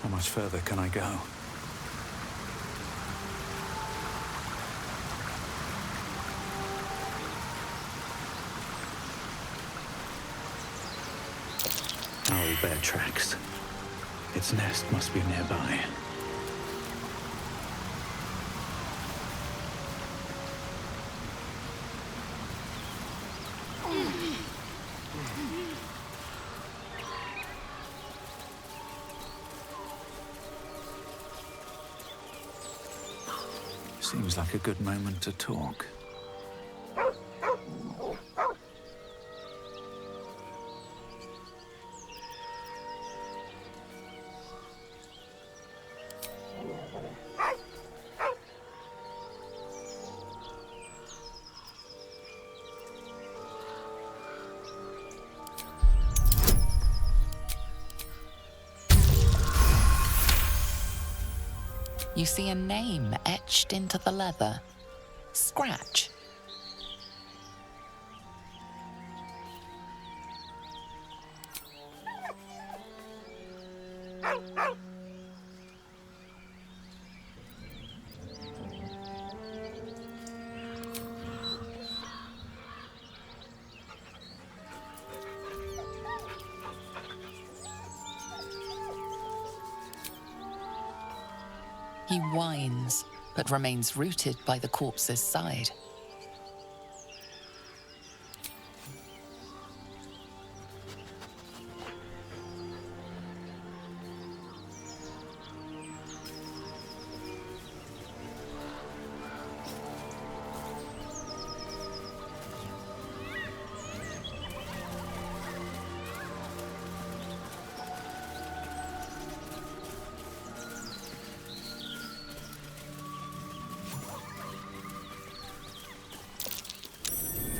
How much further can I go? Owl bear tracks. Its nest must be nearby. Seems like a good moment to talk. You see a name etched into the leather. Scratch. He whines, but remains rooted by the corpse's side.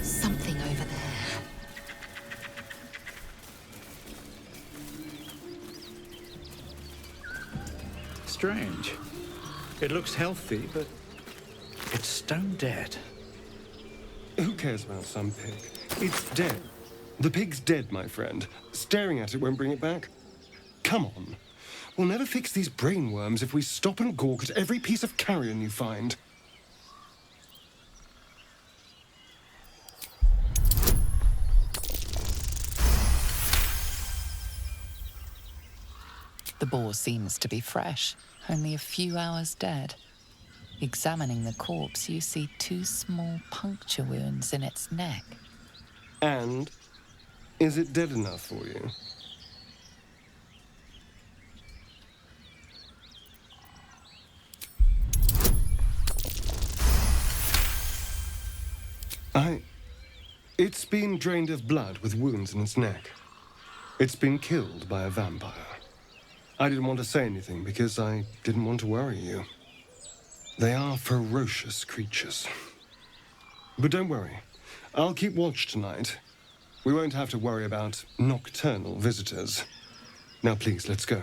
Something over there. Strange. It looks healthy, but it's stone dead. Who cares about some pig? It's dead. The pig's dead, my friend. Staring at it won't bring it back. Come on. We'll never fix these brainworms if we stop and gawk at every piece of carrion you find. The boar seems to be fresh, only a few hours dead. Examining the corpse, you see 2 small puncture wounds in its neck. And is it dead enough for you? It's been drained of blood with wounds in its neck. It's been killed by a vampire. I didn't want to say anything because I didn't want to worry you. They are ferocious creatures. But don't worry. I'll keep watch tonight. We won't have to worry about nocturnal visitors. Now please, let's go.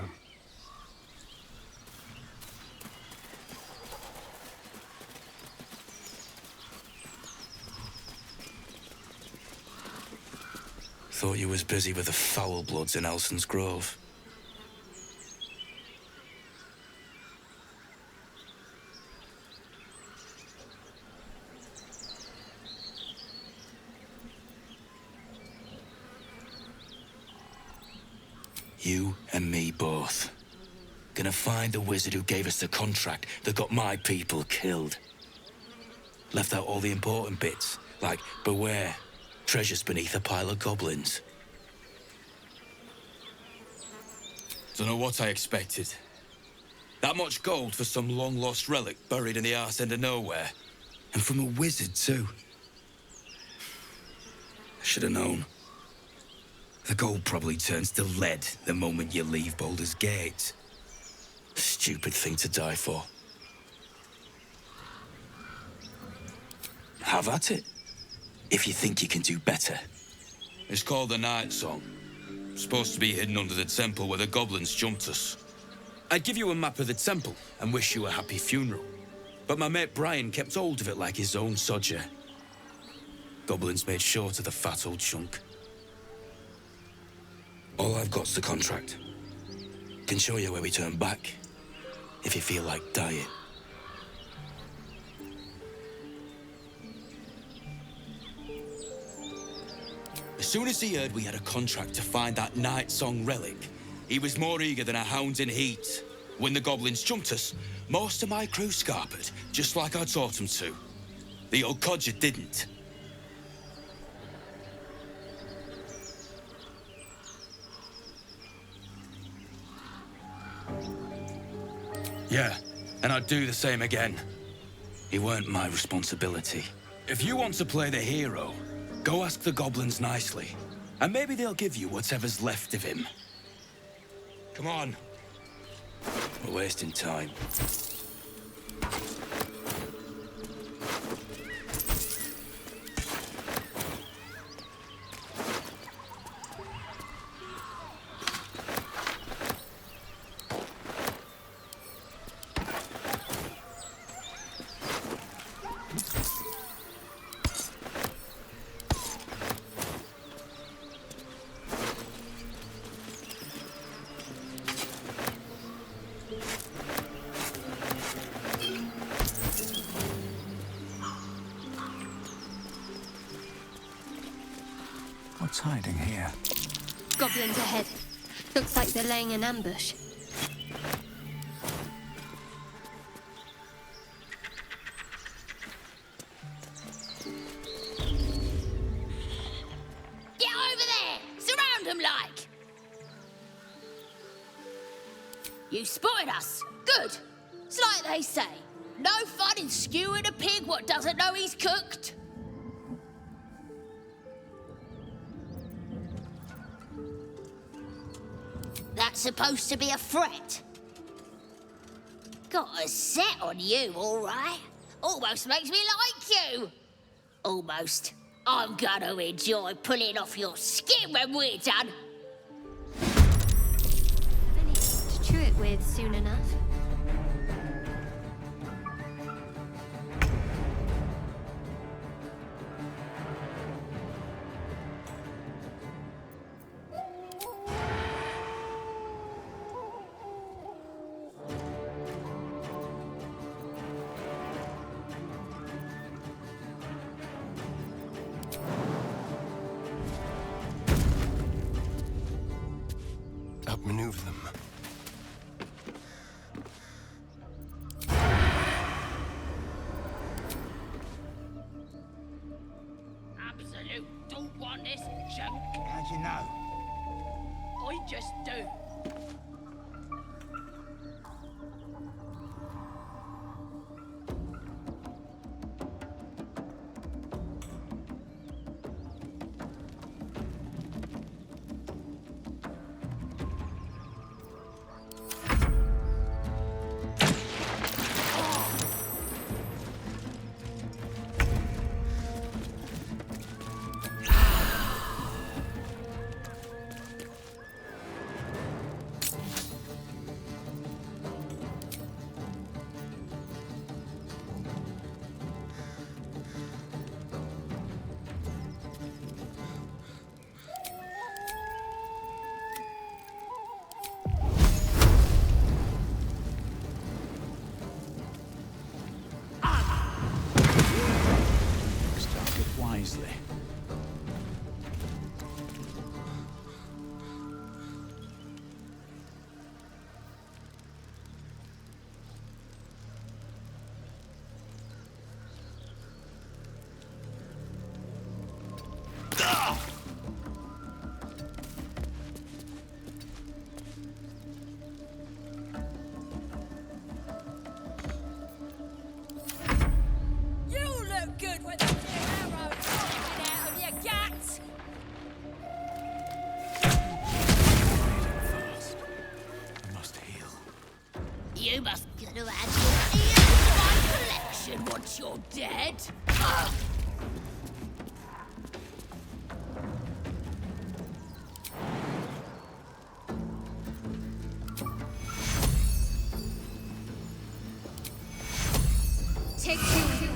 Thought you was busy with the foul bloods in Elson's Grove. You and me both. Gonna find the wizard who gave us the contract that got my people killed. Left out all the important bits, like beware, treasures beneath a pile of goblins. Don't know what I expected. That much gold for some long-lost relic buried in the arse end of nowhere. And from a wizard, too. I should have known. The gold probably turns to lead the moment you leave Baldur's Gate. Stupid thing to die for. Have at it, if you think you can do better. It's called the Night Song. Supposed to be hidden under the temple where the goblins jumped us. I'd give you a map of the temple and wish you a happy funeral. But my mate Brian kept hold of it like his own sodger. Goblins made short of the fat old chunk. All I've got's the contract. Can show you where we turn back, if you feel like dying. As soon as he heard we had a contract to find that Night Song relic, he was more eager than a hound in heat. When the goblins jumped us, most of my crew scarpered, just like I taught them to. The old codger didn't. Yeah, and I'd do the same again. He weren't my responsibility. If you want to play the hero, go ask the goblins nicely, and maybe they'll give you whatever's left of him. Come on. We're wasting time. What's hiding here? Goblins ahead. Looks like they're laying an ambush. Get over there! Surround them like! You spotted us. Good. It's like they say. No fun in skewing a pig what doesn't know he's cooked. That's supposed to be a threat. Got a set on you, all right. Almost makes me like you. Almost. I'm gonna enjoy pulling off your skin when we're done. Anything to chew it with soon enough. Outmaneuver them. Absolute don't want this junk. How'd you know? I just do. Wisely. You look good with a few arrows sticking out of your guts. Fast. I must heal. You must get to add your ears to my collection once you're dead. Take two.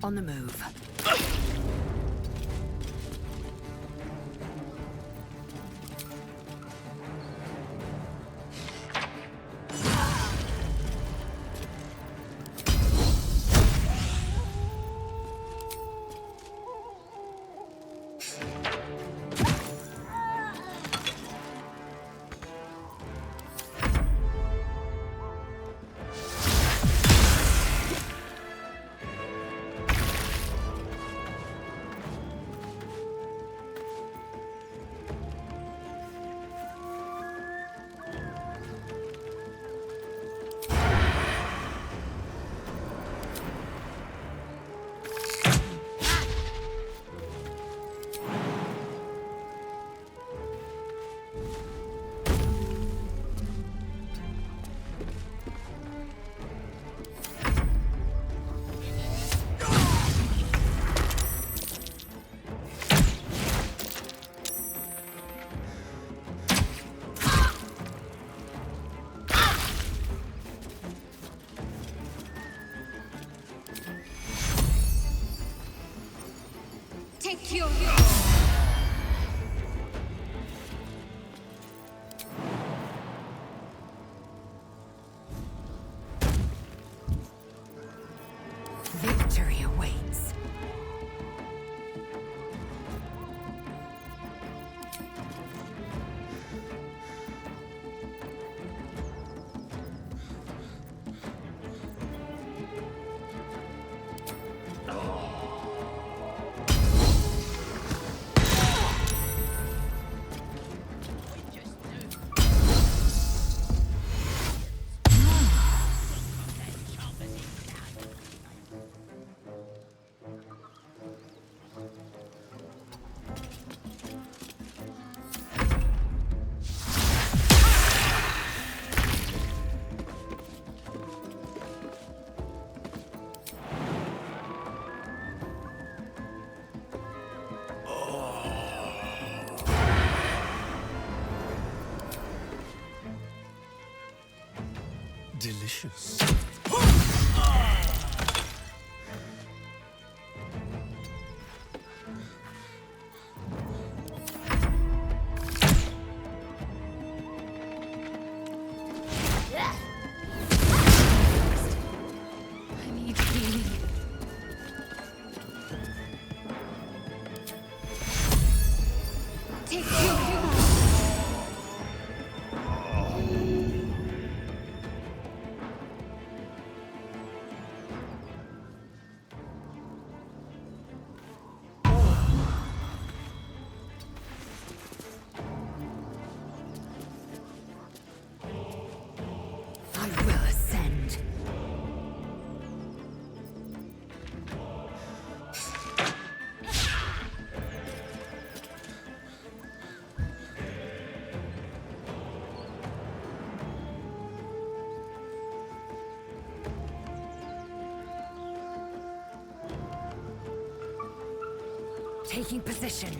On the move. Take your... Victory awaits. Delicious. I need healing. Take your... I will ascend. Taking position.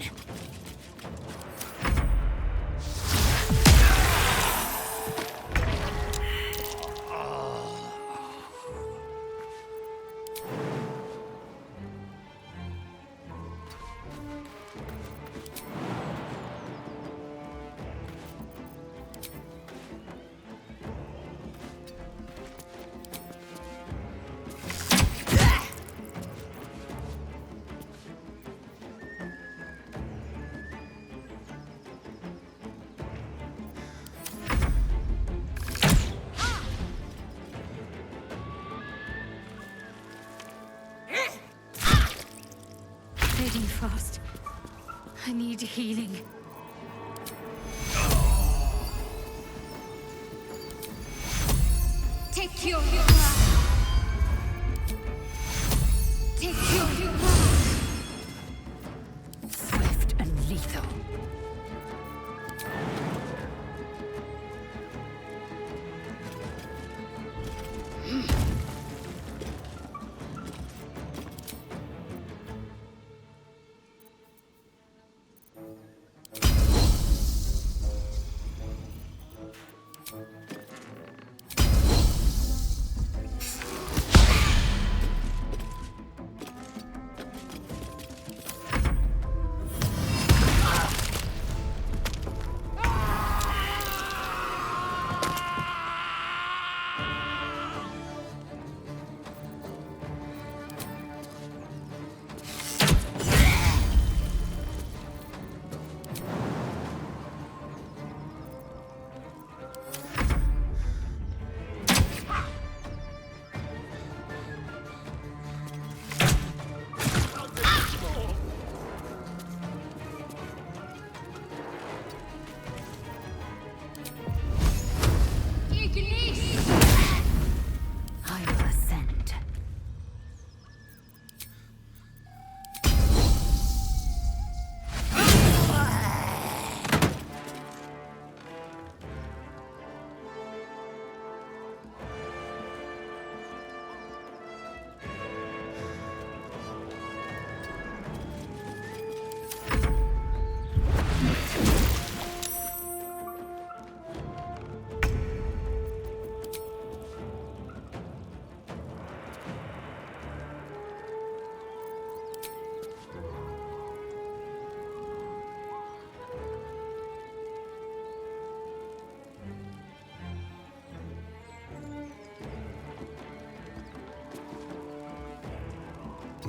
Fading fast. I need healing. Take your... Take your... Swift and lethal.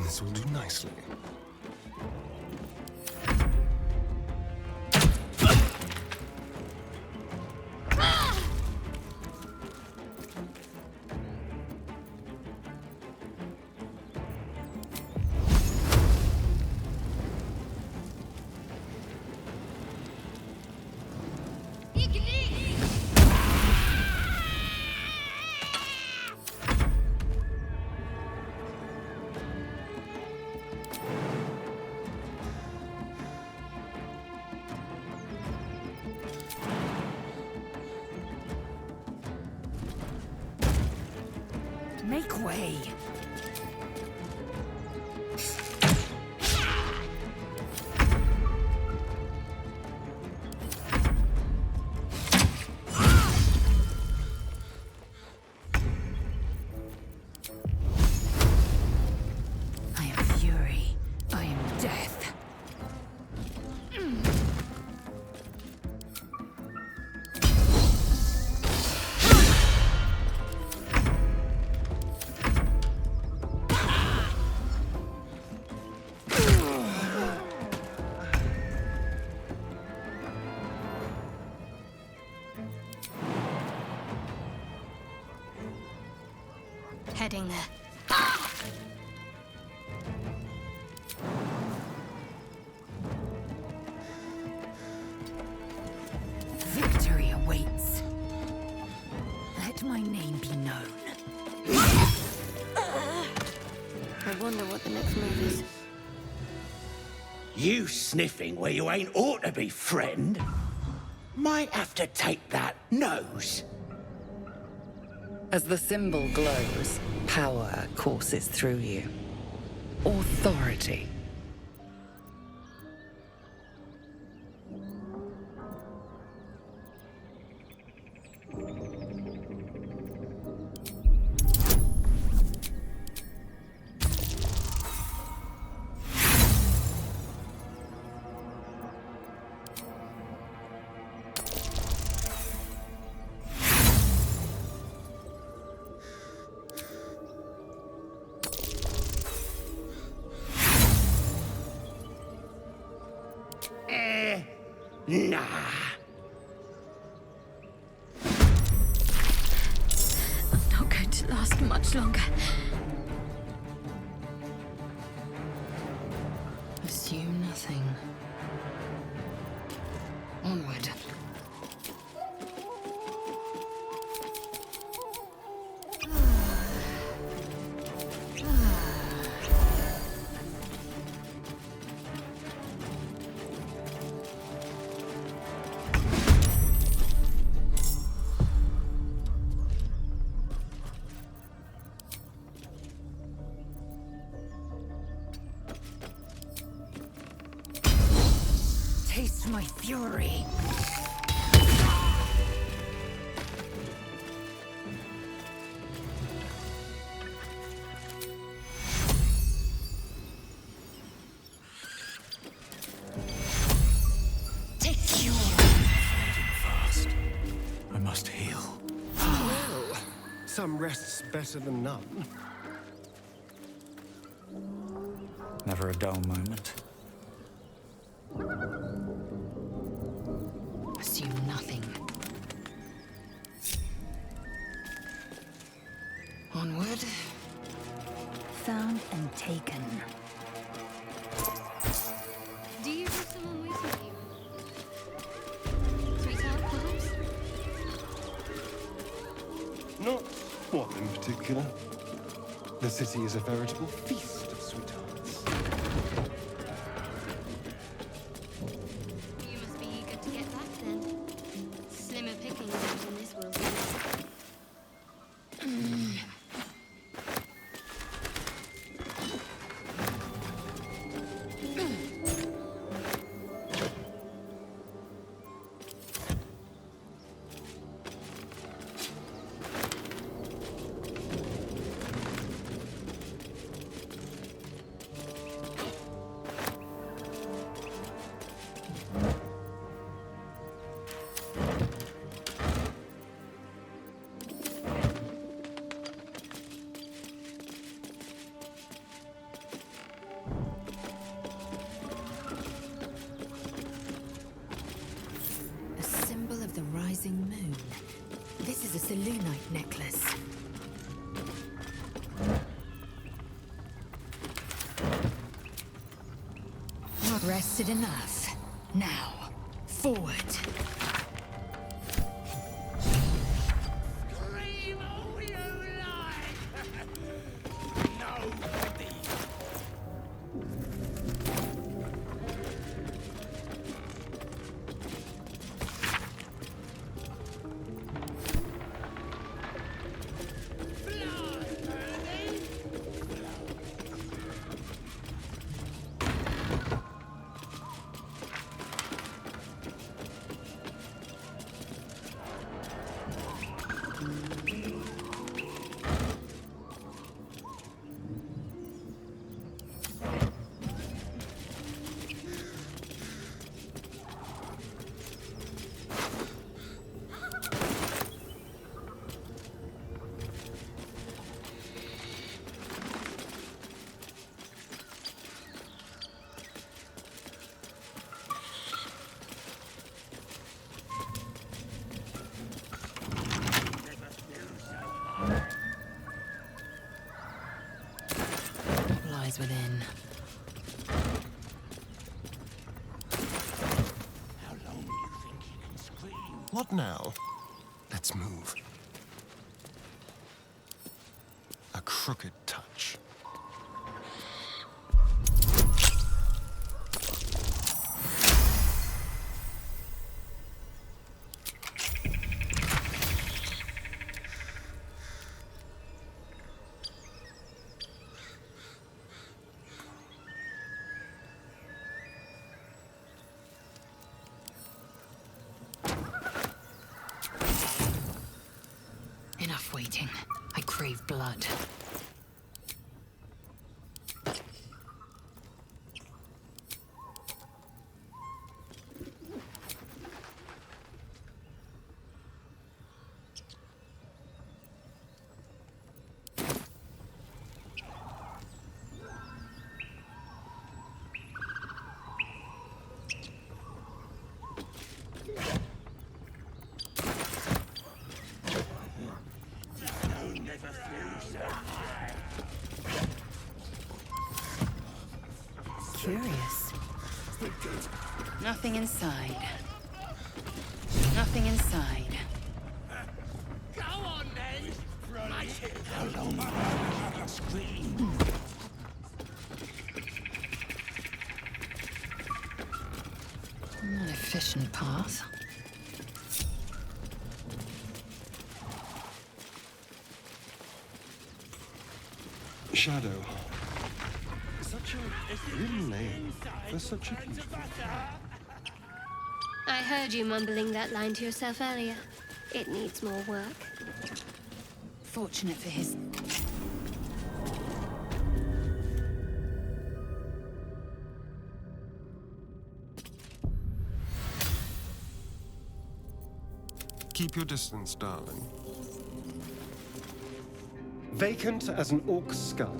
This will do nicely. Make way. I am fury. I am death. Heading there. Victory awaits. Let my name be known. I wonder what the next move is. You sniffing where you ain't ought to be, friend? Might have to take that nose. As the symbol glows, power courses through you. Authority. Nah. I'm not going to last much longer. Assume nothing. Onward. Taste my fury. Take you. Fast. I must heal. Some rest's better than none. Never a dull moment. Assume nothing. Onward. Found and taken. Do you have someone waiting for you? Sweetheart, perhaps? Not one in particular. The city is a veritable feast of sweethearts. You must be eager to get back then. Slimmer pickings out in this wilderness. It's a lunite necklace. Not rested enough. Now, forward. Lies within. How long do you think he can scream? What now? Let's move. A crooked touch. Enough waiting. I crave blood. Curious. Nothing inside. Nothing inside. Go on then! How long do you think he can scream? An efficient path. Shadow. Such a grim name for such a beautiful. I heard you mumbling that line to yourself earlier. It needs more work. Fortunate for his... Keep your distance, darling. Vacant as an orc's skull.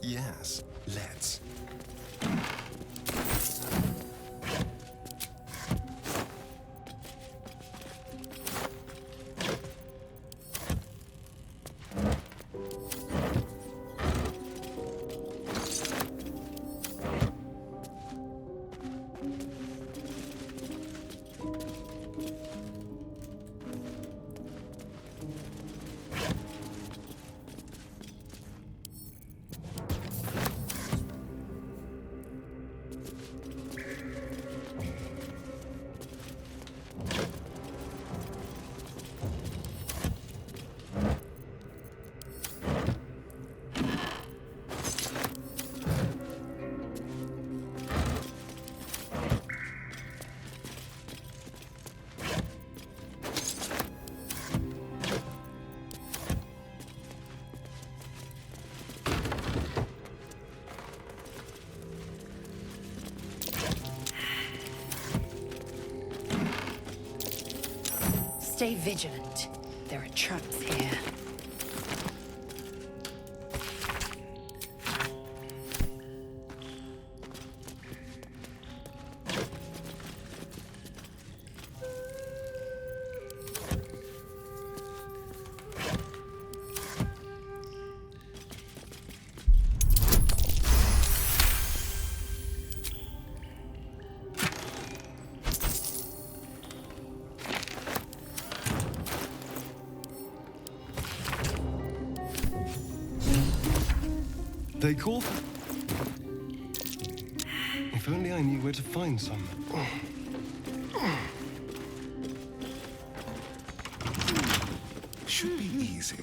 Yes, let's. Stay vigilant. There are traps here. They call. If only I knew where to find some. Should be easy.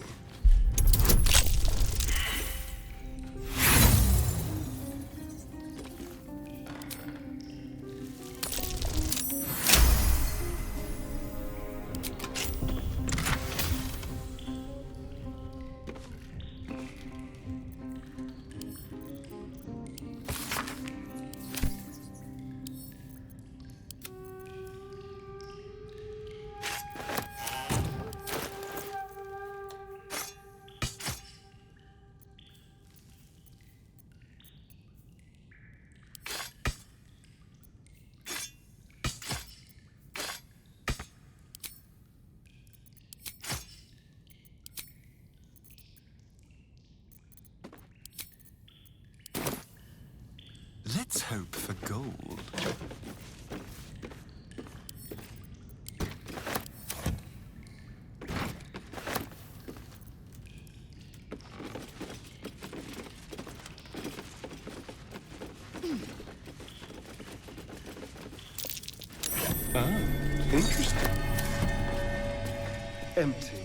Let's hope for gold. Ah, interesting. Empty.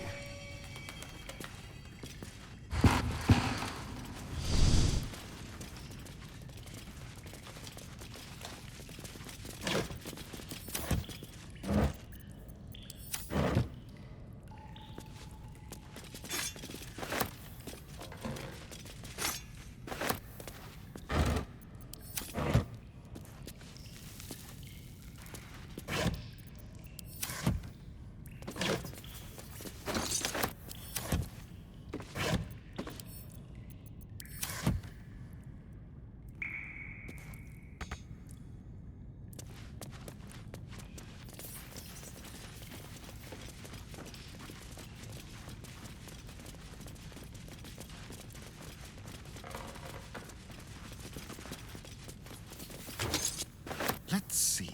Let's see.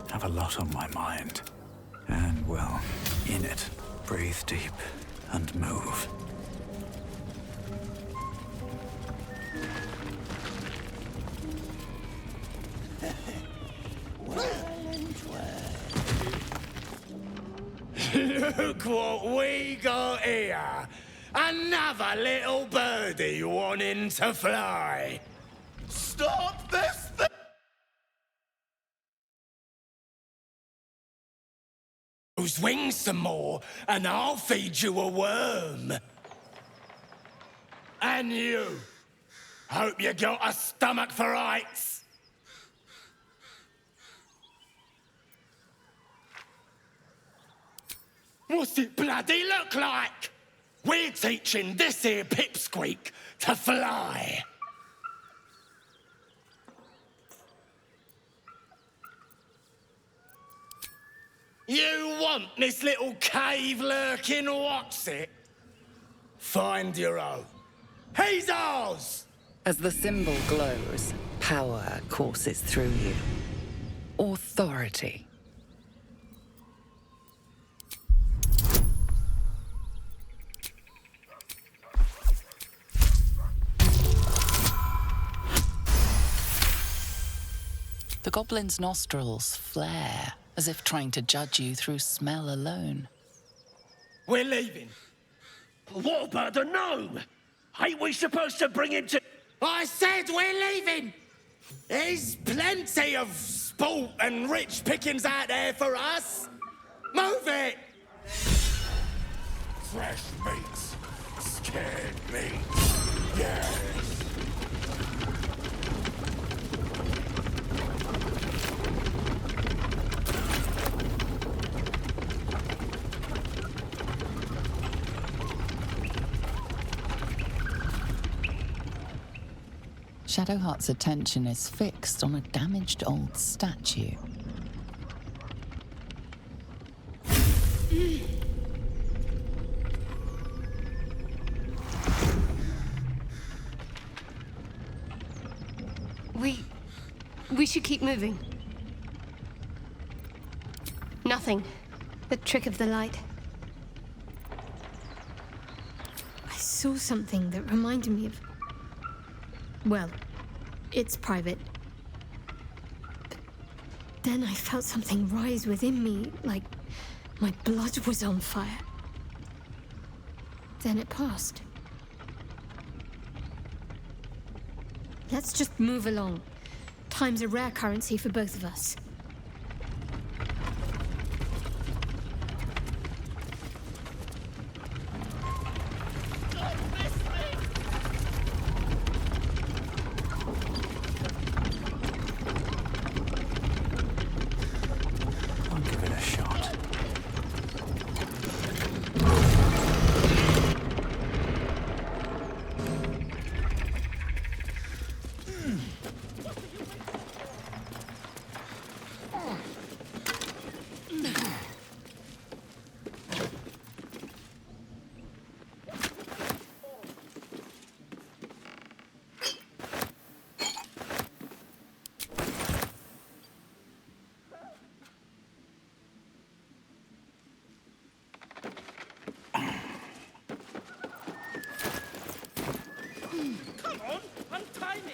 Have a lot on my mind. And, well, in it. Breathe deep and move. Look what we got here. Another little birdie wanting to fly. Stop this thing! Those wings some more, and I'll feed you a worm. And you. Hope you got a stomach for heights. What's it bloody look like? We're teaching this here pipsqueak to fly. You want this little cave lurking what's it? Find your own. He's ours! As the symbol glows, power courses through you. Authority. The goblin's nostrils flare, as if trying to judge you through smell alone. We're leaving. What about the gnome? Ain't we supposed to bring him to... I said we're leaving! There's plenty of sport and rich pickings out there for us. Move it! Fresh meats. Scared me. Yes. Shadowheart's attention is fixed on a damaged old statue. We should keep moving. Nothing. The trick of the light. I saw something that reminded me of... Well, it's private. But then I felt something rise within me, like my blood was on fire. Then it passed. Let's just move along. Time's a rare currency for both of us. I'll give it a shot. Come on, untie me.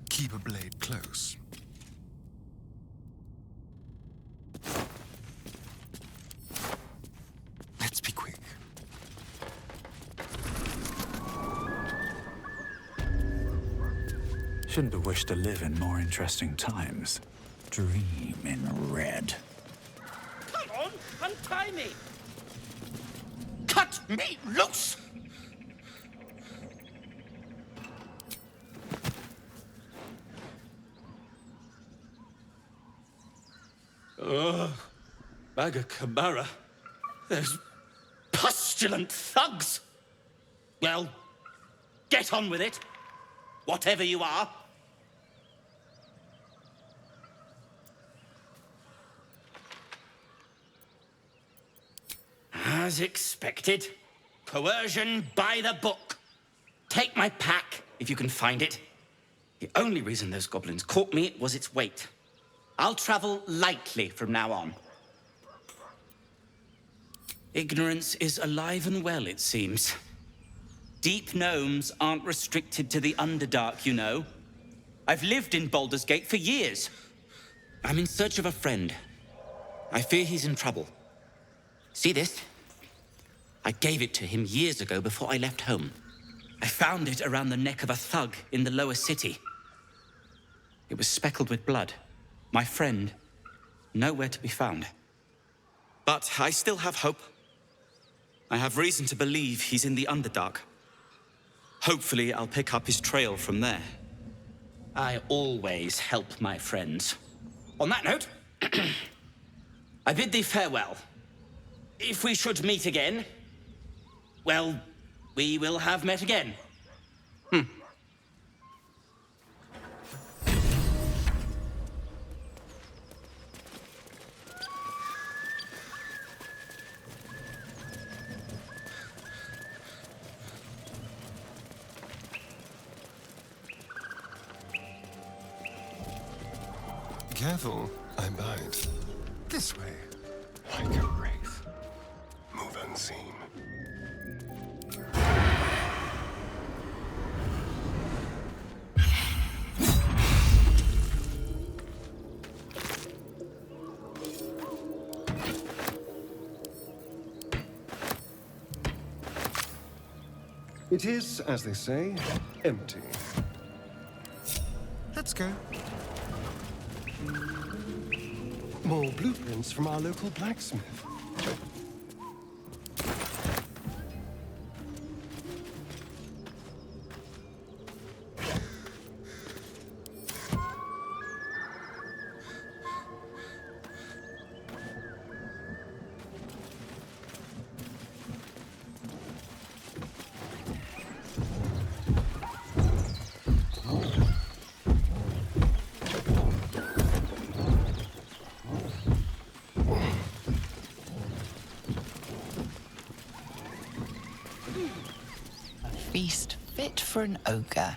Keep a blade close. Let's be quick. Shouldn't have wished to live in more interesting times. Dream in red. Come on, untie me. Cut me loose! Bag of Camara. There's pustulant thugs. Well, get on with it. Whatever you are. As expected, coercion by the book. Take my pack, if you can find it. The only reason those goblins caught me was its weight. I'll travel lightly from now on. Ignorance is alive and well, it seems. Deep gnomes aren't restricted to the Underdark, you know. I've lived in Baldur's Gate for years. I'm in search of a friend. I fear he's in trouble. See this? I gave it to him years ago before I left home. I found it around the neck of a thug in the lower city. It was speckled with blood. My friend, nowhere to be found. But I still have hope. I have reason to believe he's in the Underdark. Hopefully, I'll pick up his trail from there. I always help my friends. On that note, I bid thee farewell. If we should meet again, well, we will have met again. Careful, I bite. This way. Like a wraith. Move unseen. It is, as they say, empty. Let's go. More blueprints from our local blacksmith. Feast fit for an ogre.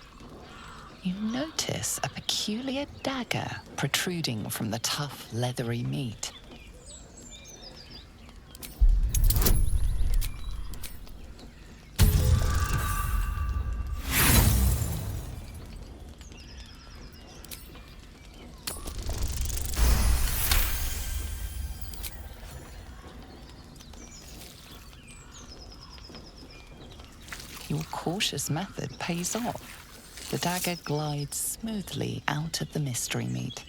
You notice a peculiar dagger protruding from the tough, leathery meat. Your cautious method pays off. The dagger glides smoothly out of the mystery meat.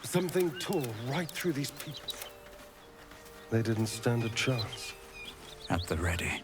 Something tore right through these people. They didn't stand a chance. At the ready.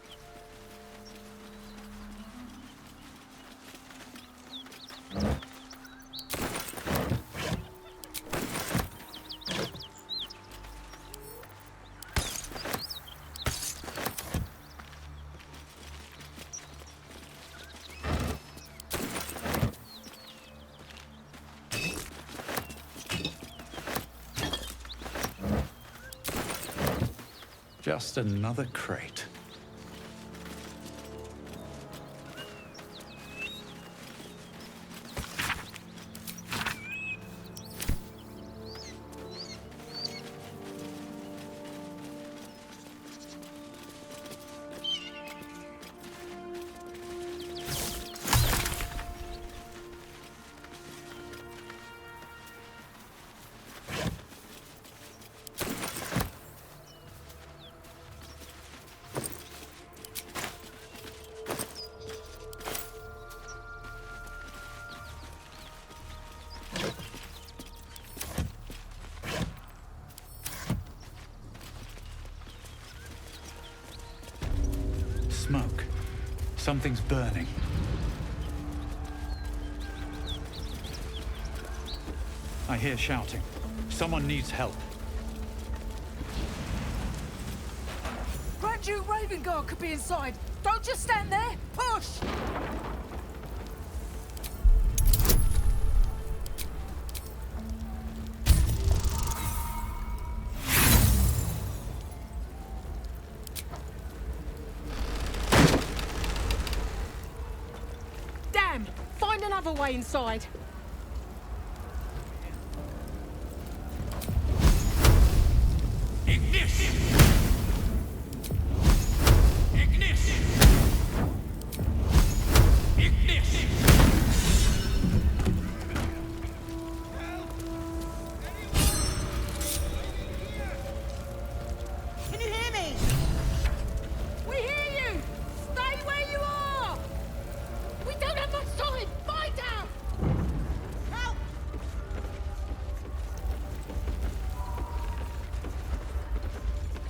Just another crate. Something's burning. I hear shouting. Someone needs help. Grand Duke Ravengard could be inside. Don't just stand there. Push! Damn! Find another way inside.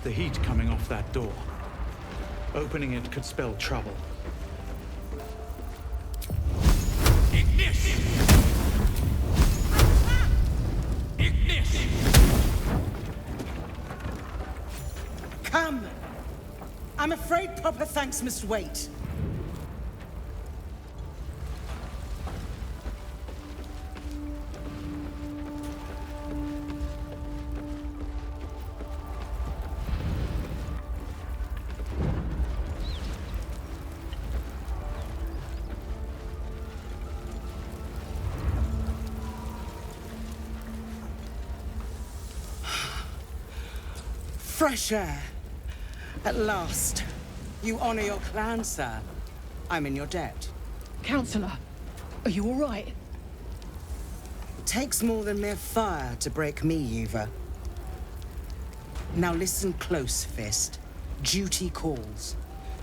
The heat coming off that door. Opening it could spell trouble. Come! I'm afraid proper thanks must wait. Fresh air. At last. You honor your clan, sir. I'm in your debt. Counselor, are you all right? Takes more than mere fire to break me, Eva. Now listen close, Fist. Duty calls.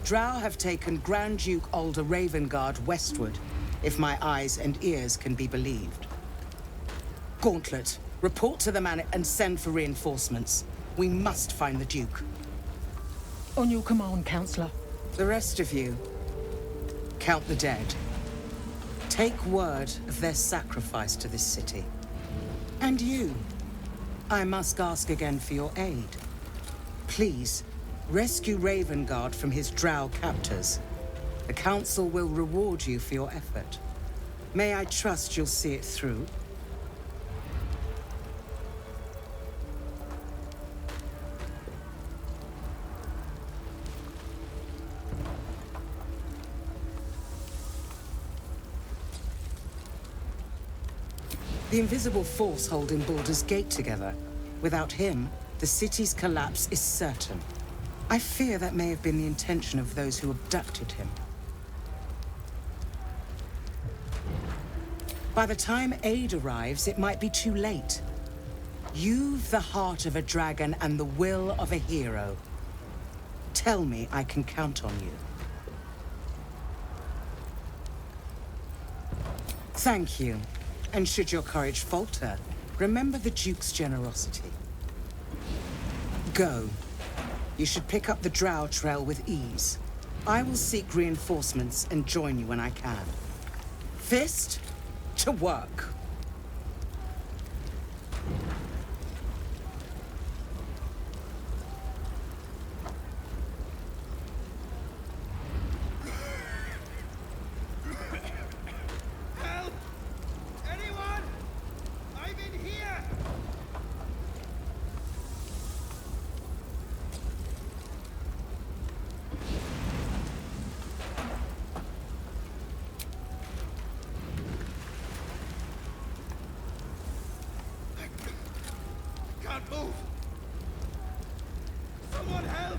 Drow have taken Grand Duke Alder Ravengard westward, if my eyes and ears can be believed. Gauntlet, report to the man and send for reinforcements. We must find the Duke. On your command, Counselor. The rest of you, count the dead. Take word of their sacrifice to this city. And you, I must ask again for your aid. Please, rescue Ravengard from his drow captors. The Council will reward you for your effort. May I trust you'll see it through? The invisible force holding Baldur's Gate together. Without him, the city's collapse is certain. I fear that may have been the intention of those who abducted him. By the time aid arrives, it might be too late. You've the heart of a dragon and the will of a hero. Tell me I can count on you. Thank you. And should your courage falter, remember the Duke's generosity. Go. You should pick up the Drow trail with ease. I will seek reinforcements and join you when I can. Fist, to work. Move! Someone help!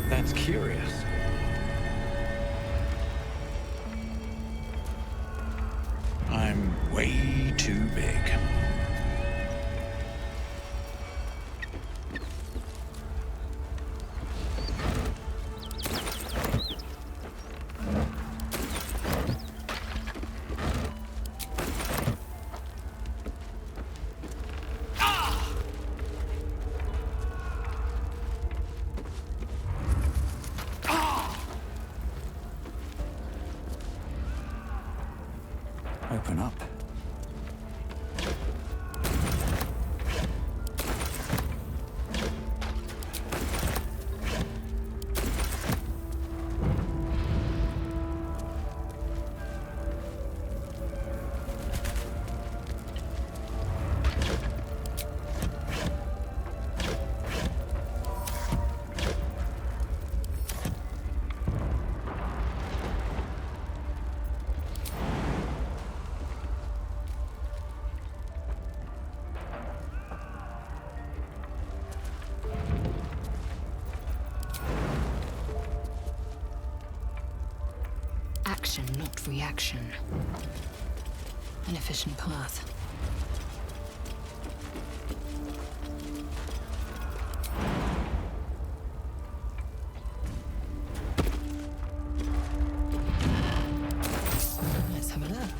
That's curious. I'm way too big. Open up. Action, not reaction. An efficient path. Let's have a look.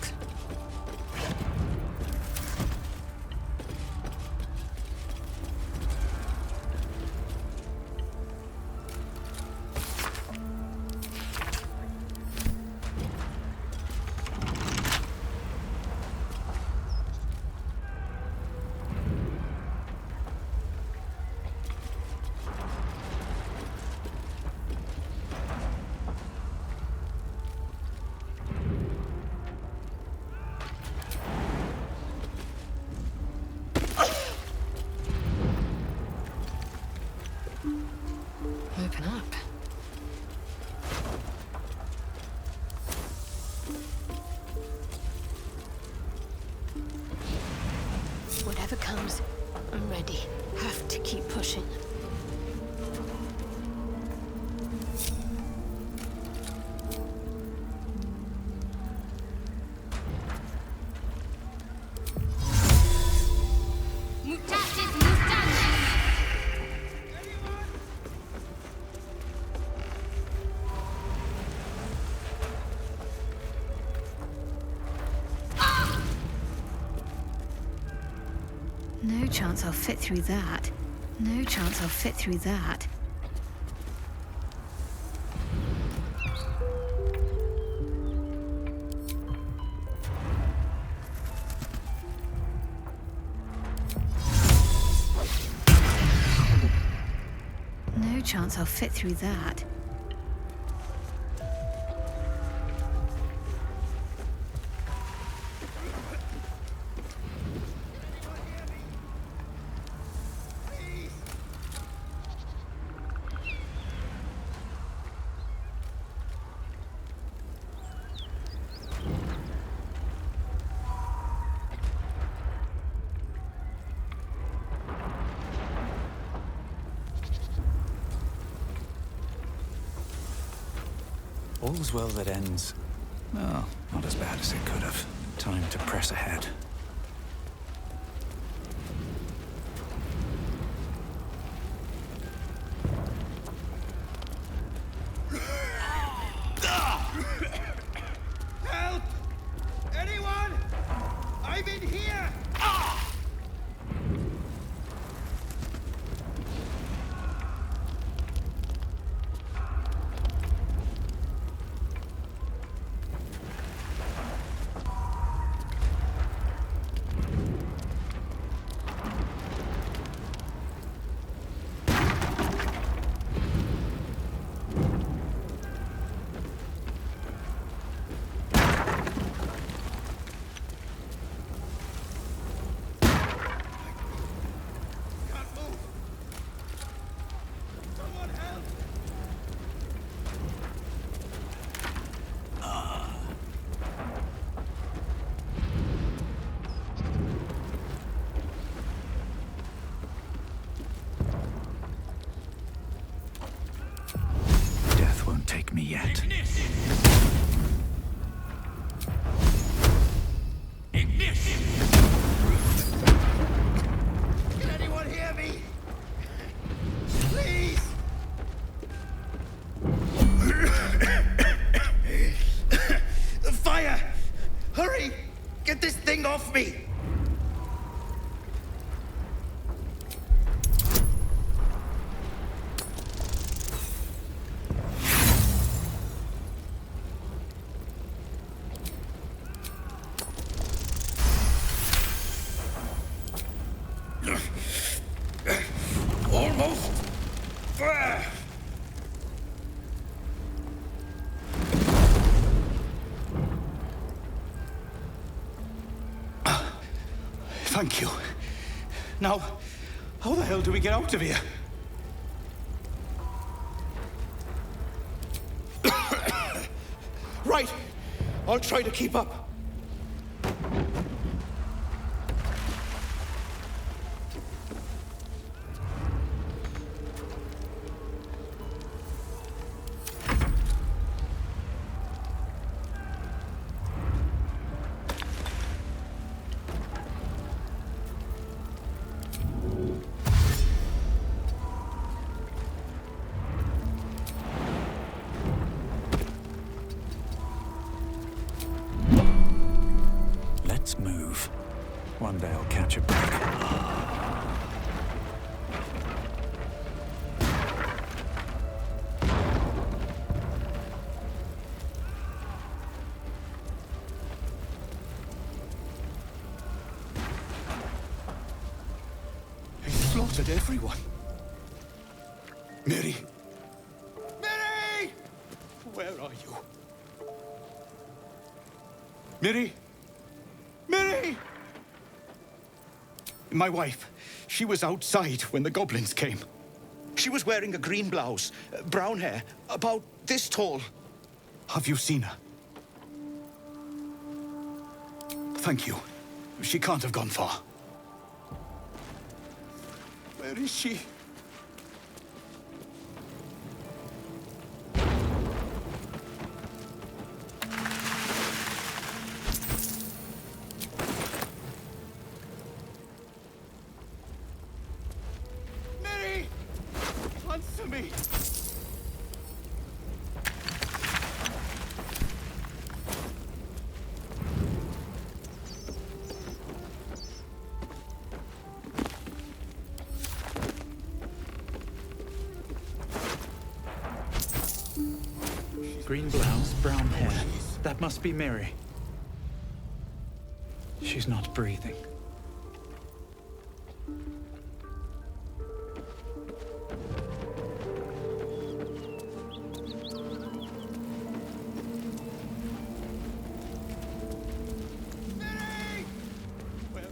Open up. Whatever comes, I'm ready. Have to keep pushing. No chance I'll fit through that. No chance I'll fit through that. No chance I'll fit through that. All's well that ends. Well, not as bad as it could have. Time to press ahead. Help! Anyone? I'm in here! off me! Almost there. Thank you. Now, how the hell do we get out of here? Right. I'll try to keep up. Let's move. One day I'll catch a break. He slaughtered everyone. Mary! Mary! Where are you? Mary! Mary! My wife, she was outside when the goblins came. She was wearing a green blouse, brown hair, about this tall. Have you seen her? Thank you. She can't have gone far. Where is she? Mary! Answer me! Green blouse, brown hair. That must be Mary. She's not breathing. Mary! Where are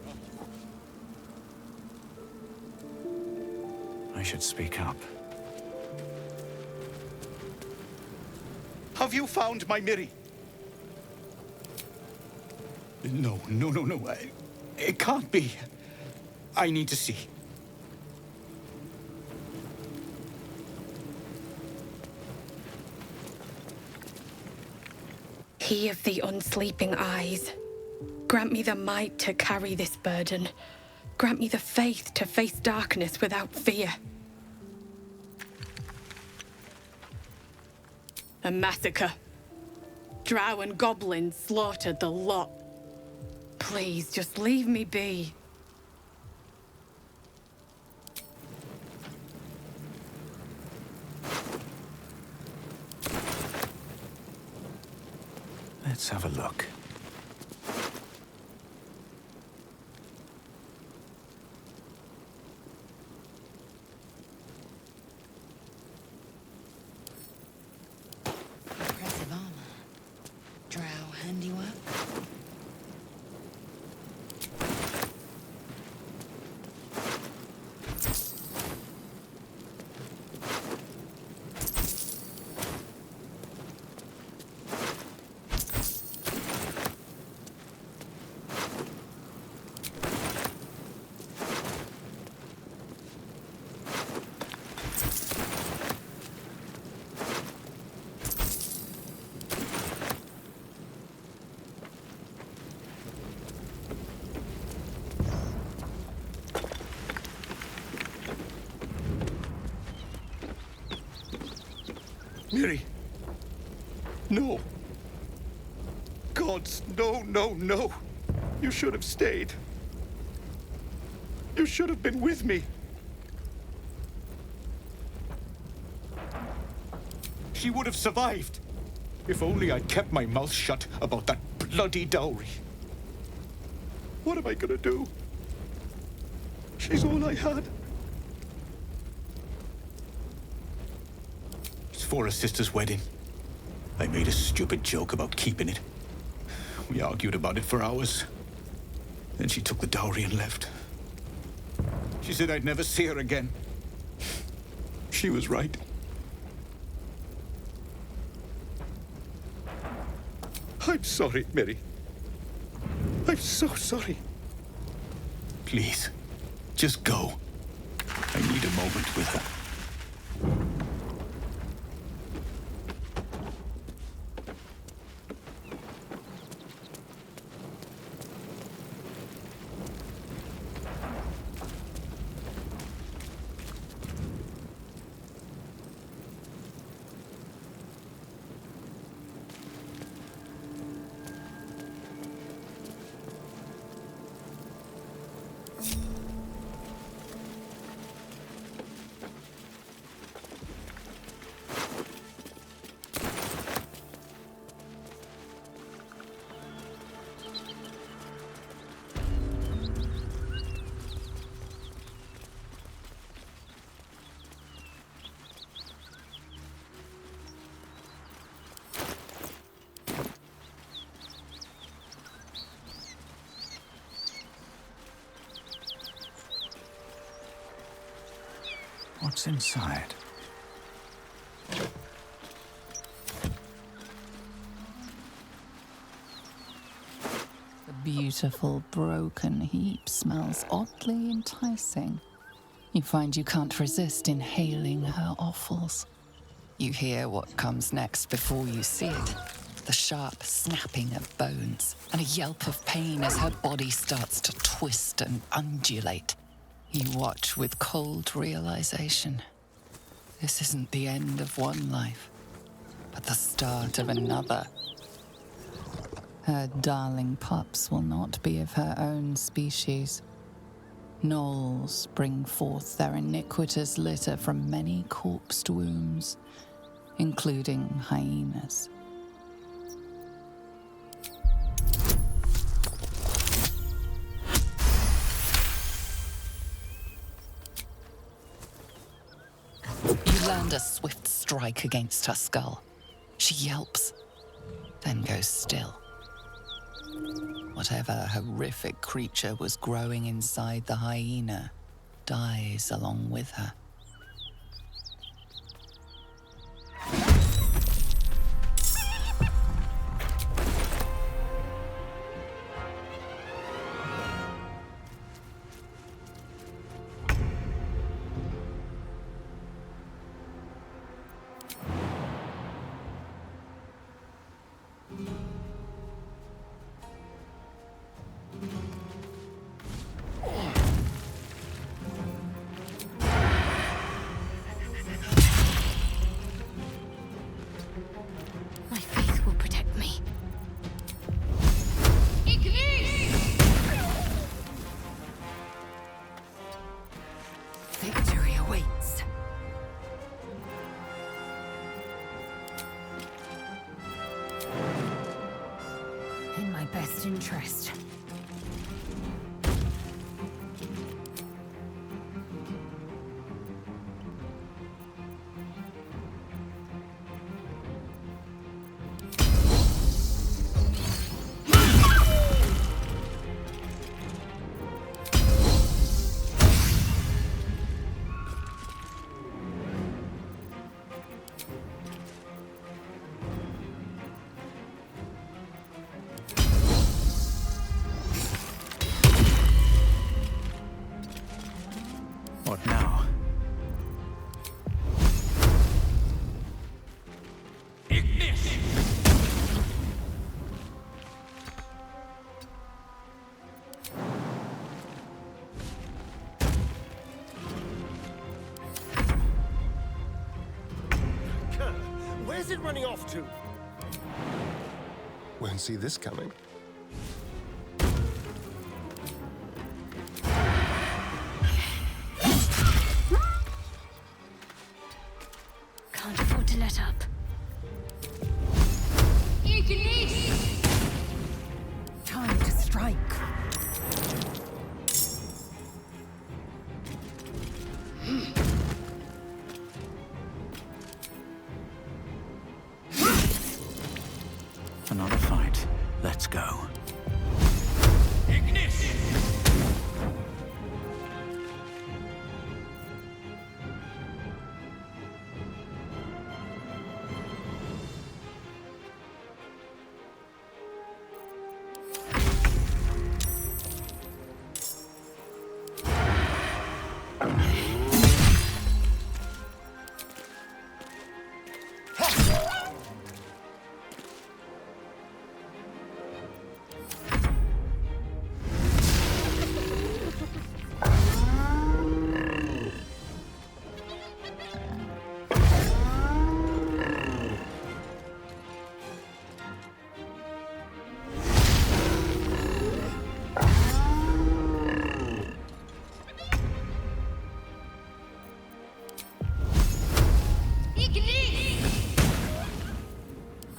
you? I should speak up. Have you found my Miri? No. It can't be. I need to see. He of the unsleeping eyes, grant me the might to carry this burden. Grant me the faith to face darkness without fear. A massacre. Drow and goblins slaughtered the lot. Please, just leave me be. Let's have a look. Impressive armor. Drow handiwork. Miri! No! Gods, no! You should have stayed. You should have been with me. She would have survived. If only I'd kept my mouth shut about that bloody dowry. What am I gonna do? She's all I had. It's for a sister's wedding. I made a stupid joke about keeping it. We argued about it for hours. Then she took the dowry and left. She said I'd never see her again. She was right. I'm sorry, Mary. I'm so sorry. Please, just go. I need a moment with her. What's inside? The beautiful broken heap smells oddly enticing. You find you can't resist inhaling her offals. You hear what comes next before you see it. The sharp snapping of bones and a yelp of pain as her body starts to twist and undulate. You watch with cold realization. This isn't the end of one life, but the start of another. Her darling pups will not be of her own species. Gnolls bring forth their iniquitous litter from many corpsed wombs, including hyenas. You land a swift strike against her skull. She yelps, then goes still. Whatever horrific creature was growing inside the hyena dies along with her. Victory awaits. In my best interest. What now? Where's it running off to? Won't see this coming. to let up. Time to strike. Another fight. Let's go.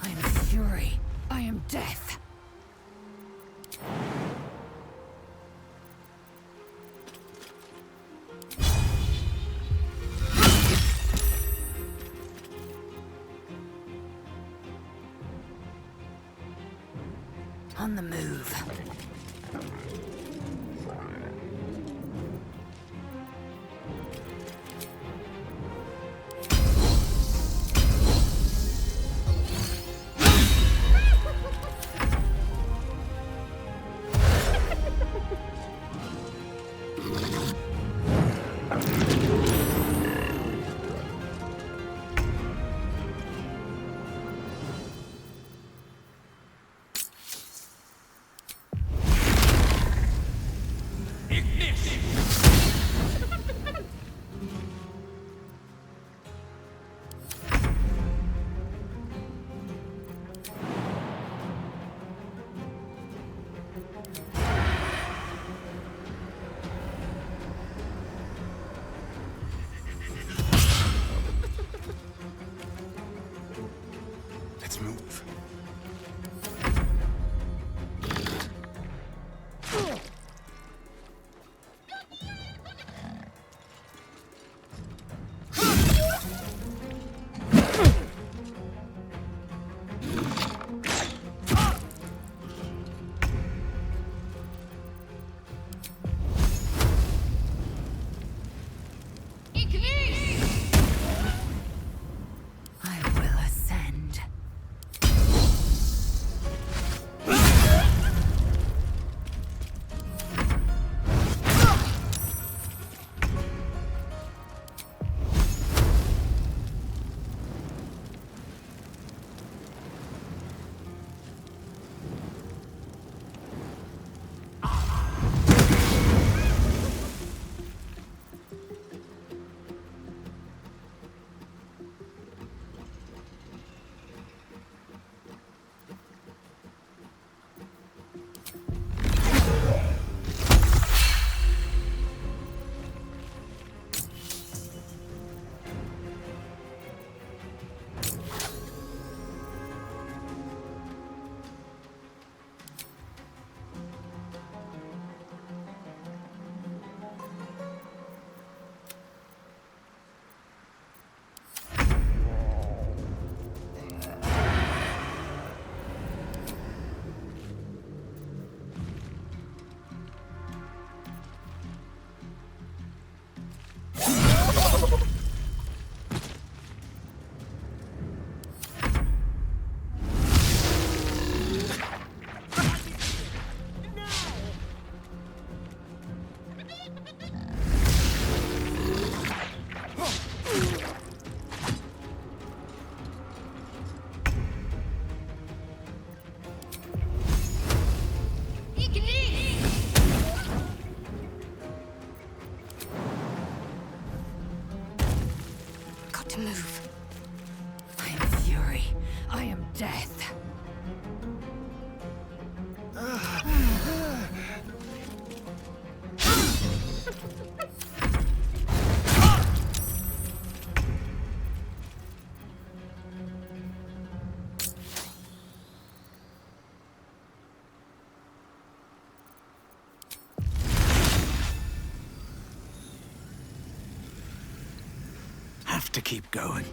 I am fury. I am death. On the move. Let's move. I will ascend. Got to move. I am fury. I am death. to keep going.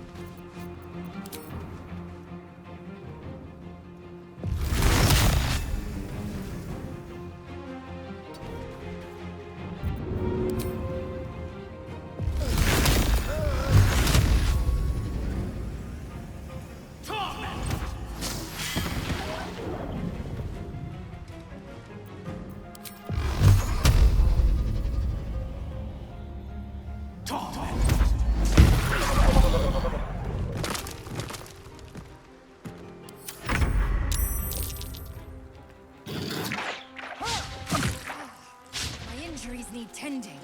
Need tending.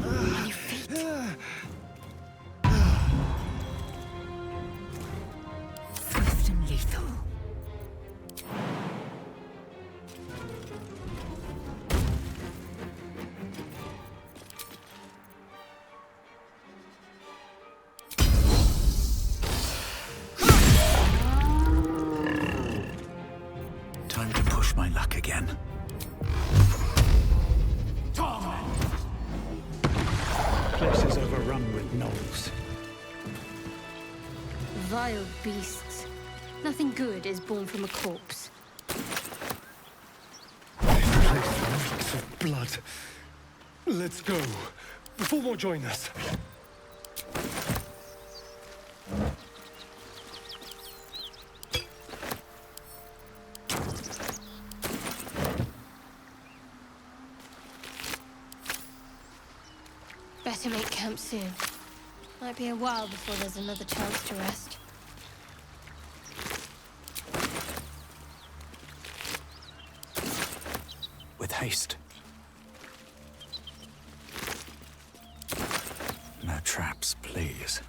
Your feet. Swift and lethal. Time to push my luck again. Place is overrun with gnolls. Vile beasts. Nothing good is born from a corpse. Reeks of blood. Let's go, before more join us. Better make camp soon. Might be a while before there's another chance to rest. With haste. No traps, please.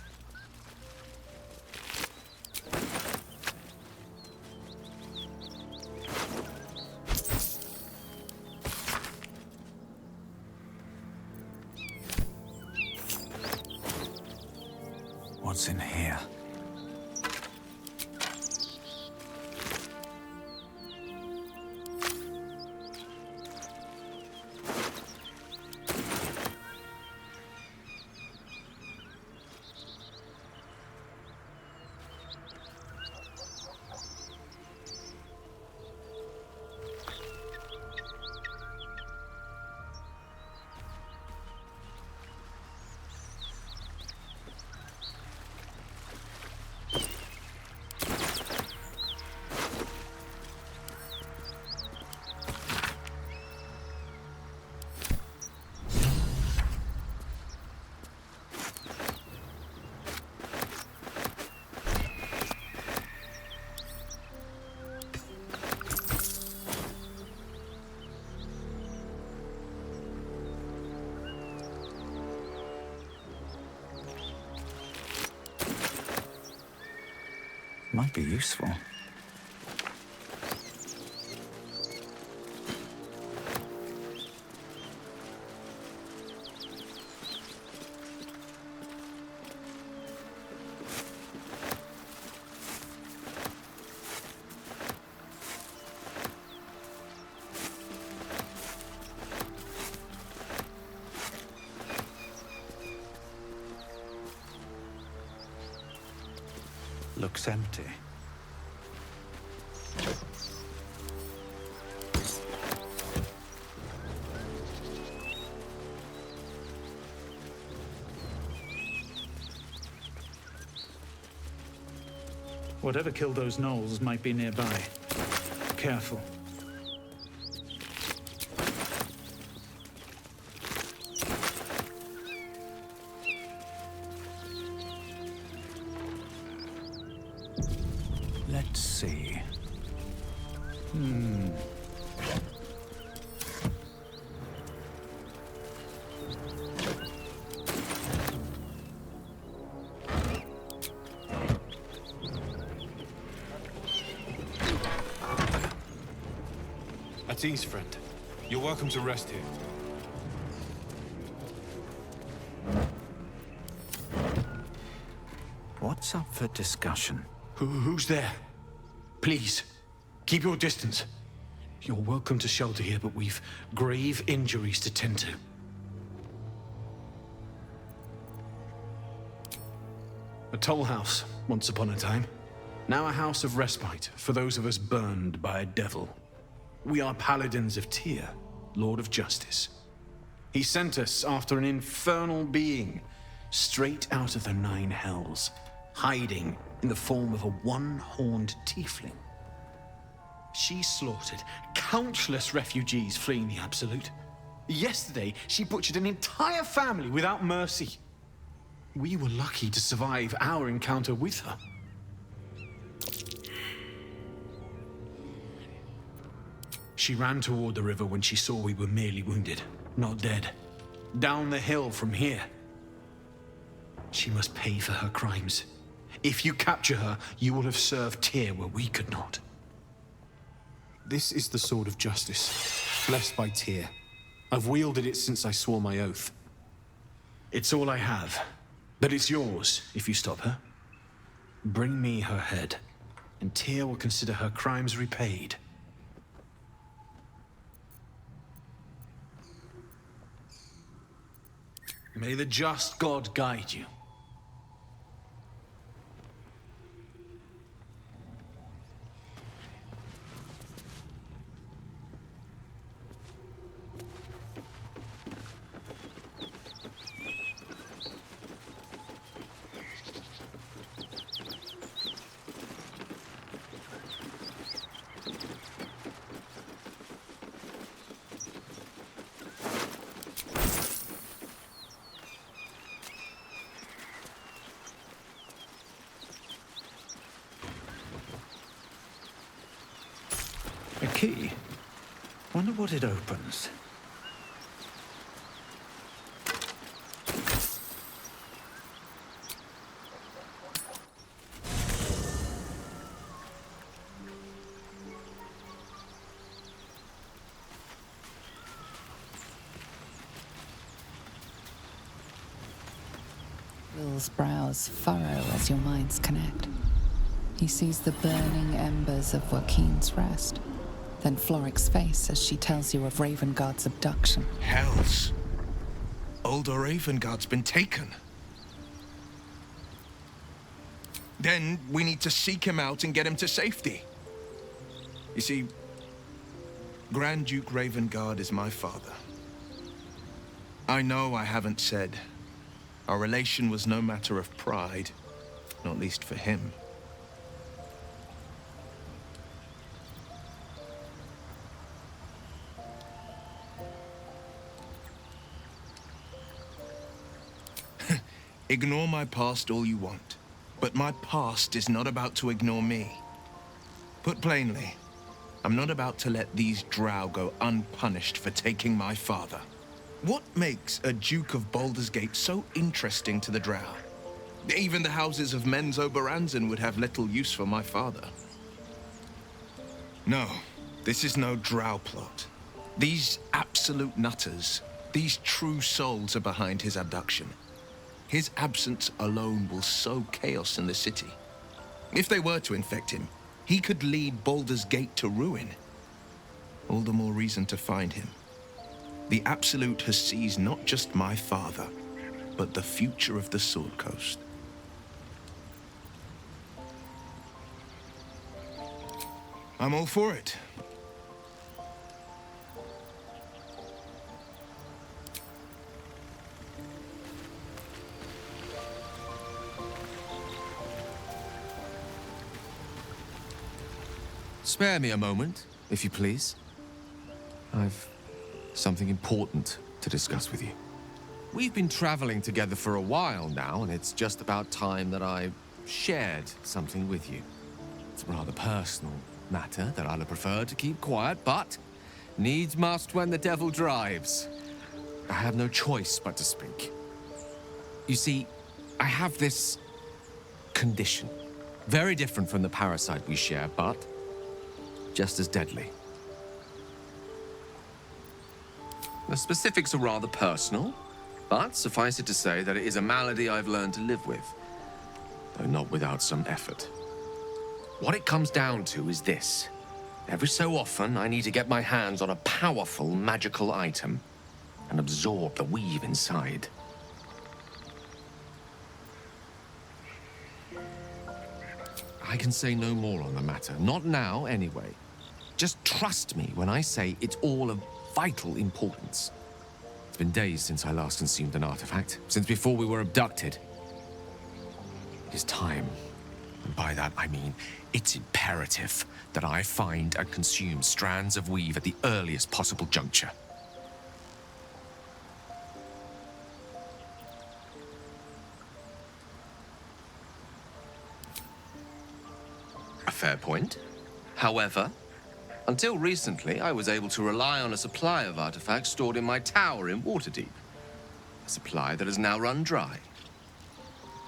What's in here? Might be useful. Looks empty. Whatever killed those gnolls might be nearby. Careful. Let's see. At ease, friend. You're welcome to rest here. What's up for discussion? Who's there? Please, keep your distance. You're welcome to shelter here, but we've grave injuries to tend to. A toll house, once upon a time. Now a house of respite for those of us burned by a devil. We are paladins of Tyr, Lord of Justice. He sent us after an infernal being, straight out of the Nine Hells, hiding in the form of a one-horned tiefling. She slaughtered countless refugees fleeing the Absolute. Yesterday, she butchered an entire family without mercy. We were lucky to survive our encounter with her. She ran toward the river when she saw we were merely wounded, not dead. Down the hill from here. She must pay for her crimes. If you capture her, you will have served Tyr where we could not. This is the sword of justice, blessed by Tyr. I've wielded it since I swore my oath. It's all I have, but it's yours if you stop her. Bring me her head, and Tyr will consider her crimes repaid. May the just God guide you. A key? Wonder what it opens. Will's brows furrow as your minds connect. He sees the burning embers of Joaquin's rest, then Floric's face as she tells you of Ravengard's abduction. Hells. Old Ravengard's been taken. Then we need to seek him out and get him to safety. You see, Grand Duke Ravengard is my father. I know I haven't said. Our relation was no matter of pride, not least for him. Ignore my past all you want, but my past is not about to ignore me. Put plainly, I'm not about to let these drow go unpunished for taking my father. What makes a Duke of Baldur's Gate so interesting to the drow? Even the houses of Menzoberranzan would have little use for my father. No, this is no drow plot. These absolute nutters, these true souls are behind his abduction. His absence alone will sow chaos in the city. If they were to infect him, he could lead Baldur's Gate to ruin. All the more reason to find him. The Absolute has seized not just my father, but the future of the Sword Coast. I'm all for it. Spare me a moment, if you please. I've something important to discuss with you. We've been traveling together for a while now, and it's just about time that I shared something with you. It's a rather personal matter that I'd have preferred to keep quiet, but needs must when the devil drives. I have no choice but to speak. You see, I have this condition. Very different from the parasite we share, but just as deadly. The specifics are rather personal, but suffice it to say that it is a malady I've learned to live with, though not without some effort. What it comes down to is this. Every so often, I need to get my hands on a powerful magical item and absorb the weave inside. I can say no more on the matter. Not now, anyway. Just trust me when I say it's all of vital importance. It's been days since I last consumed an artifact, since before we were abducted. It is time, and by that I mean it's imperative that I find and consume strands of weave at the earliest possible juncture. A fair point. However, until recently, I was able to rely on a supply of artifacts stored in my tower in Waterdeep. A supply that has now run dry.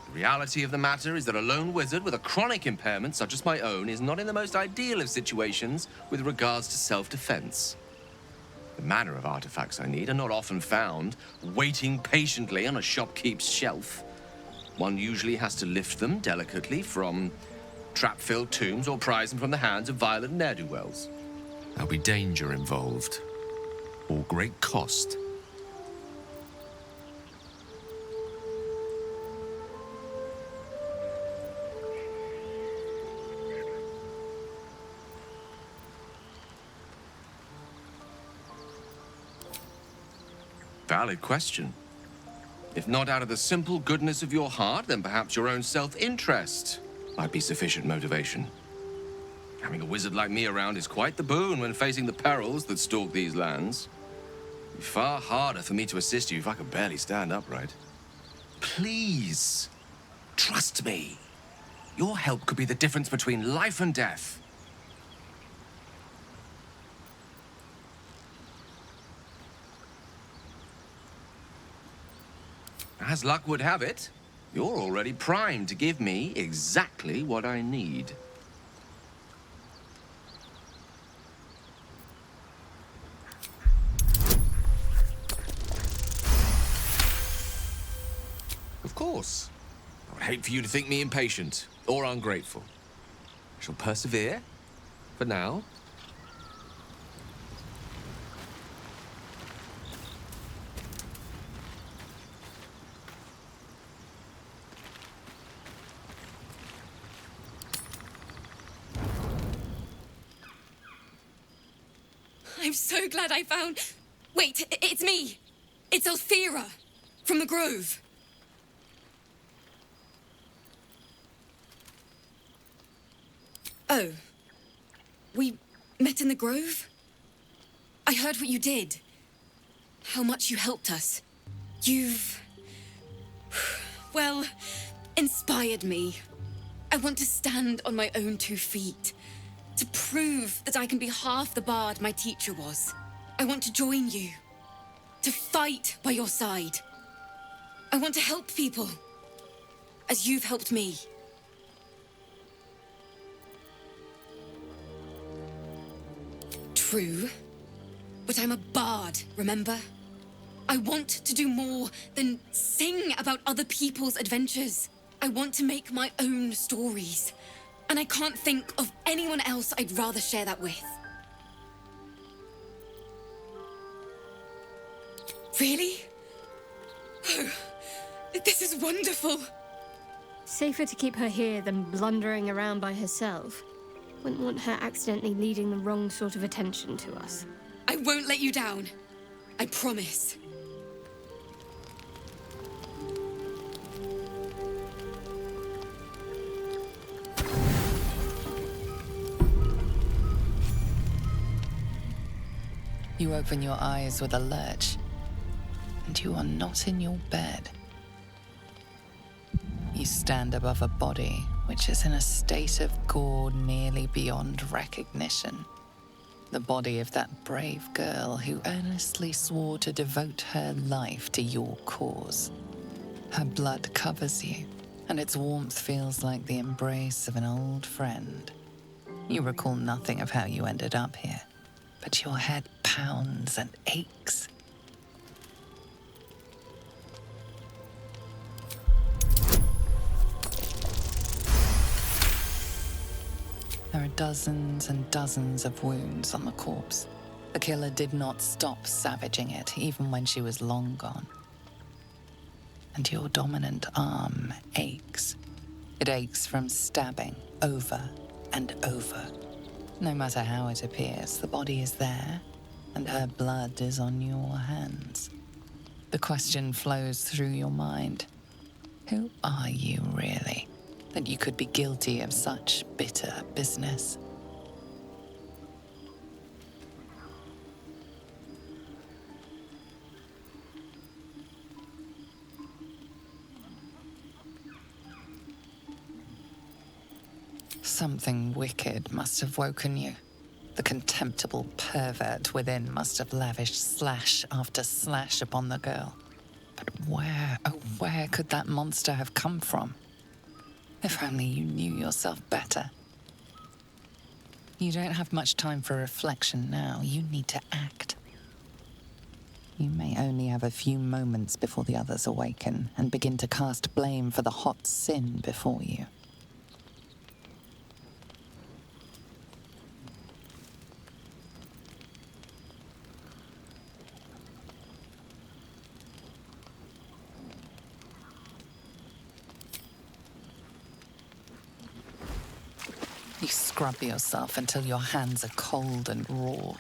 The reality of the matter is that a lone wizard with a chronic impairment such as my own is not in the most ideal of situations with regards to self-defense. The manner of artifacts I need are not often found, waiting patiently on a shopkeep's shelf. One usually has to lift them delicately from trap-filled tombs or prize them from the hands of violent ne'er-do-wells. There'll be danger involved, or great cost. Valid question. If not out of the simple goodness of your heart, then perhaps your own self-interest might be sufficient motivation. Having a wizard like me around is quite the boon when facing the perils that stalk these lands. It'd be far harder for me to assist you if I could barely stand upright. Please, trust me. Your help could be the difference between life and death. As luck would have it, you're already primed to give me exactly what I need. Of course. I would hate for you to think me impatient or ungrateful. I shall persevere for now. I'm so glad I found... Wait, it's me. It's Althera from the Grove. Oh. We met in the Grove? I heard what you did. How much you helped us. You've... well, inspired me. I want to stand on my own 2 feet. To prove that I can be half the bard my teacher was. I want to join you. To fight by your side. I want to help people. As you've helped me. True. But I'm a bard, remember? I want to do more than sing about other people's adventures. I want to make my own stories. And I can't think of anyone else I'd rather share that with. Really? Oh, this is wonderful. Safer to keep her here than blundering around by herself. Wouldn't want her accidentally leading the wrong sort of attention to us. I won't let you down. I promise. You open your eyes with a lurch, and you are not in your bed. You stand above a body which is in a state of gore nearly beyond recognition. The body of that brave girl who earnestly swore to devote her life to your cause. Her blood covers you, and its warmth feels like the embrace of an old friend. You recall nothing of how you ended up here, but your head pounds and aches. There are dozens and dozens of wounds on the corpse. The killer did not stop savaging it, even when she was long gone. And your dominant arm aches. It aches from stabbing over and over. No matter how it appears, the body is there, and her blood is on your hands. The question flows through your mind. Who are you, really, that you could be guilty of such bitter business? Something wicked must have woken you. The contemptible pervert within must have lavished slash after slash upon the girl. But where, oh, where could that monster have come from? If only you knew yourself better. You don't have much time for reflection now. You need to act. You may only have a few moments before the others awaken and begin to cast blame for the hot sin before you. You scrub yourself until your hands are cold and raw.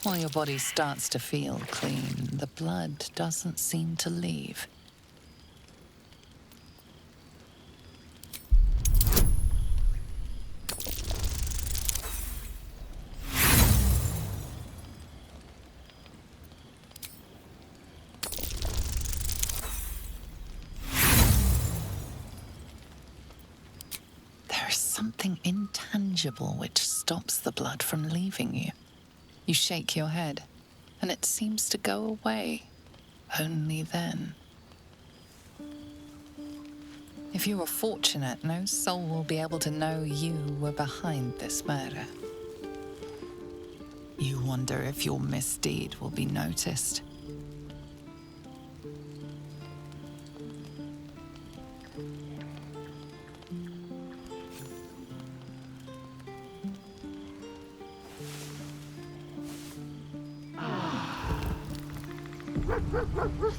While your body starts to feel clean, the blood doesn't seem to leave. Something intangible which stops the blood from leaving you. You shake your head, and it seems to go away. Only then. If you are fortunate, no soul will be able to know you were behind this murder. You wonder if your misdeed will be noticed.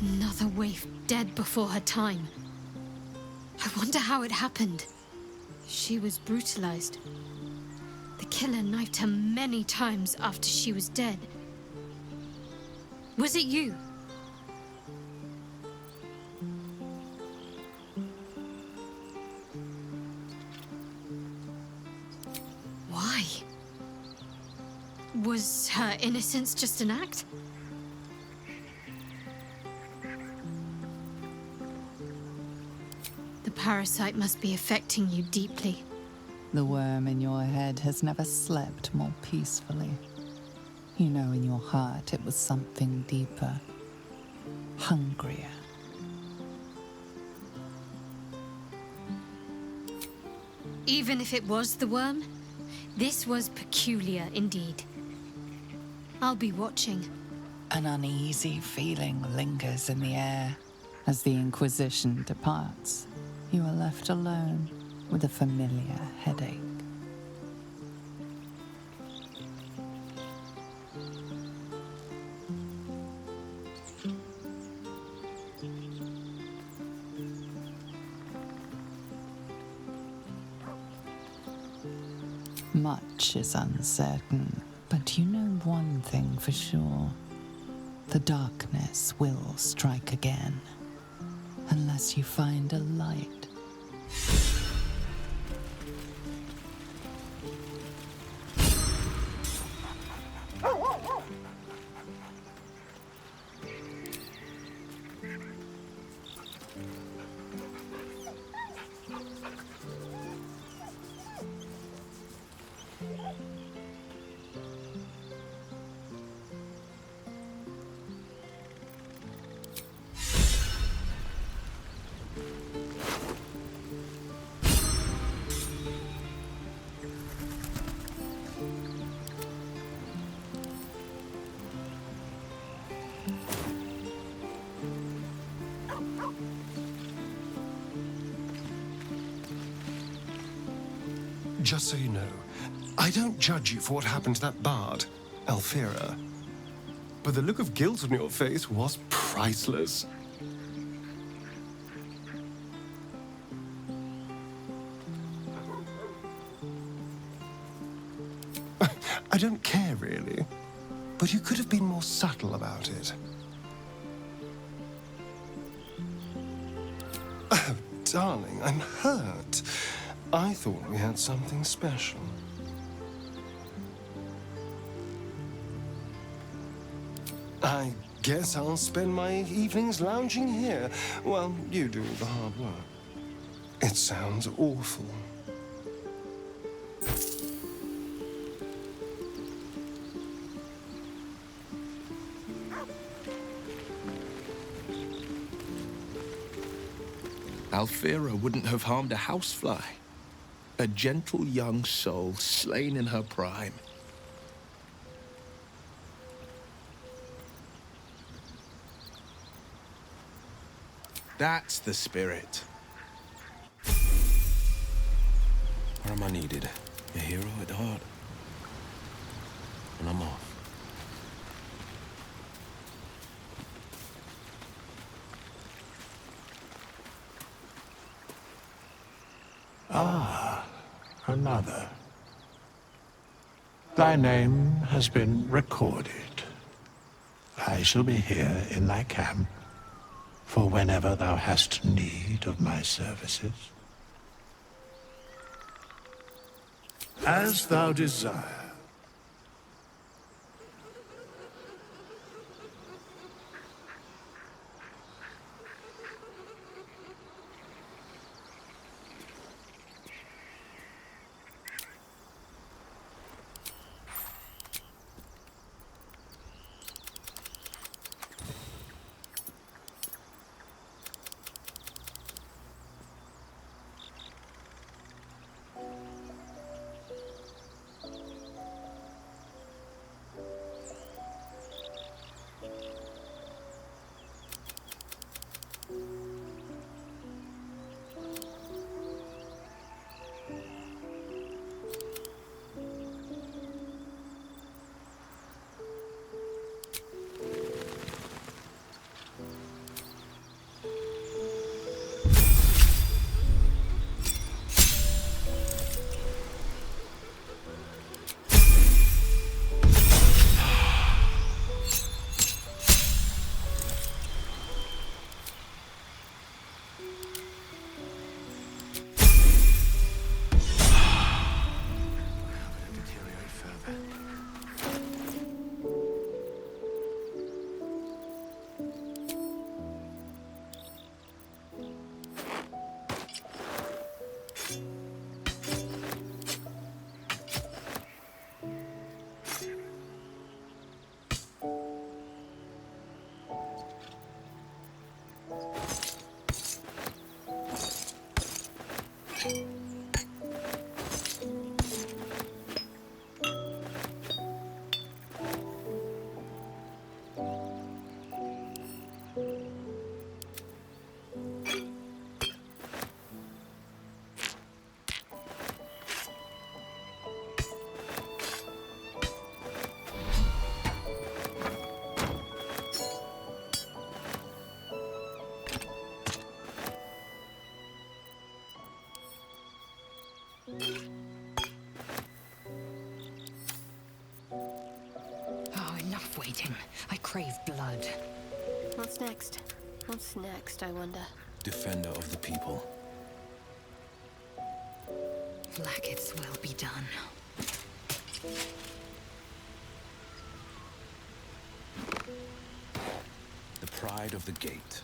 Another waif dead before her time. I wonder how it happened. She was brutalized. The killer knifed her many times after she was dead. Was it you? Why? Was her innocence just an act? The parasite must be affecting you deeply. The worm in your head has never slept more peacefully. You know in your heart it was something deeper, hungrier. Even if it was the worm, this was peculiar indeed. I'll be watching. An uneasy feeling lingers in the air. As the Inquisition departs, you are left alone with a familiar headache. Much is uncertain, but you know one thing for sure. The darkness will strike again, unless you find a light. Just so you know, I don't judge you for what happened to that bard, Alfira. But the look of guilt on your face was priceless. I don't care, really. But you could have been more subtle about it. Oh, darling, I'm hurt. I thought we had something special. I guess I'll spend my evenings lounging here while you do all the hard work. It sounds awful. Alfira wouldn't have harmed a housefly. A gentle young soul slain in her prime. That's the spirit. Where am I needed? A hero at heart. And I'm off. Ah, another. Thy name has been recorded. I shall be here in thy camp for whenever thou hast need of my services. As thou desire. Oh, enough waiting. I crave blood. What's next? What's next, I wonder? Defender of the people. Lackets will be done. The pride of the gate.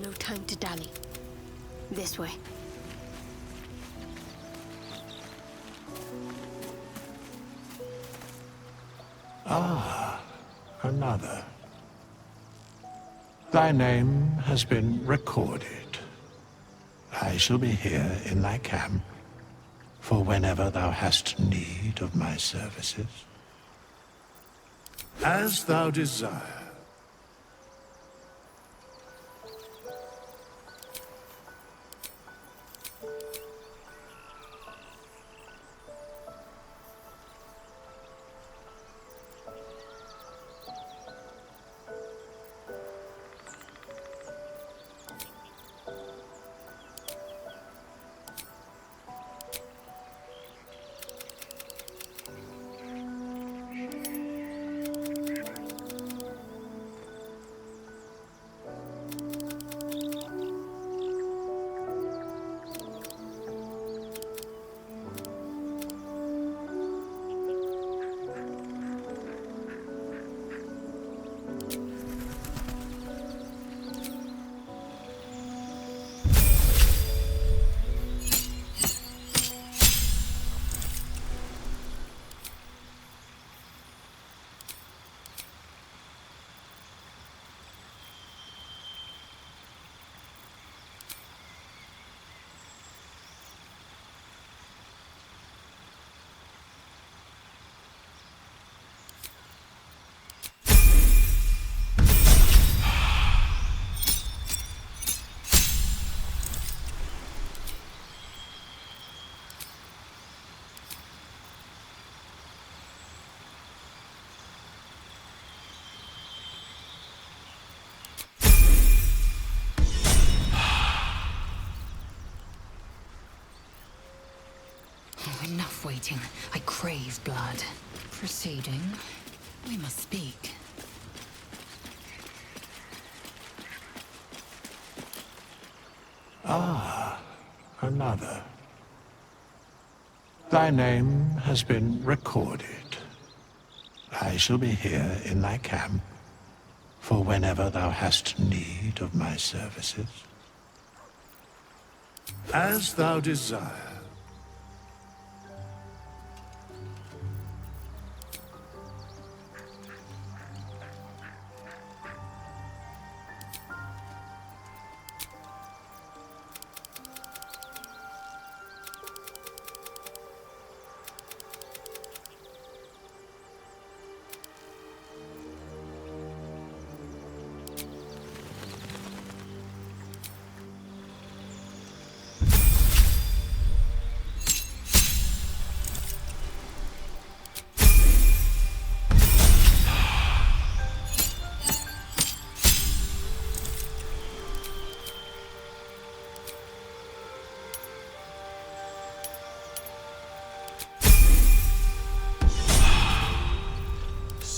No time to dally. This way. Ah, another. Thy name has been recorded. I shall be here in thy camp for whenever thou hast need of my services. As thou desire. Enough waiting. I crave blood. Proceeding. We must speak. Ah, another. Thy name has been recorded. I shall be here in thy camp for whenever thou hast need of my services. As thou desire.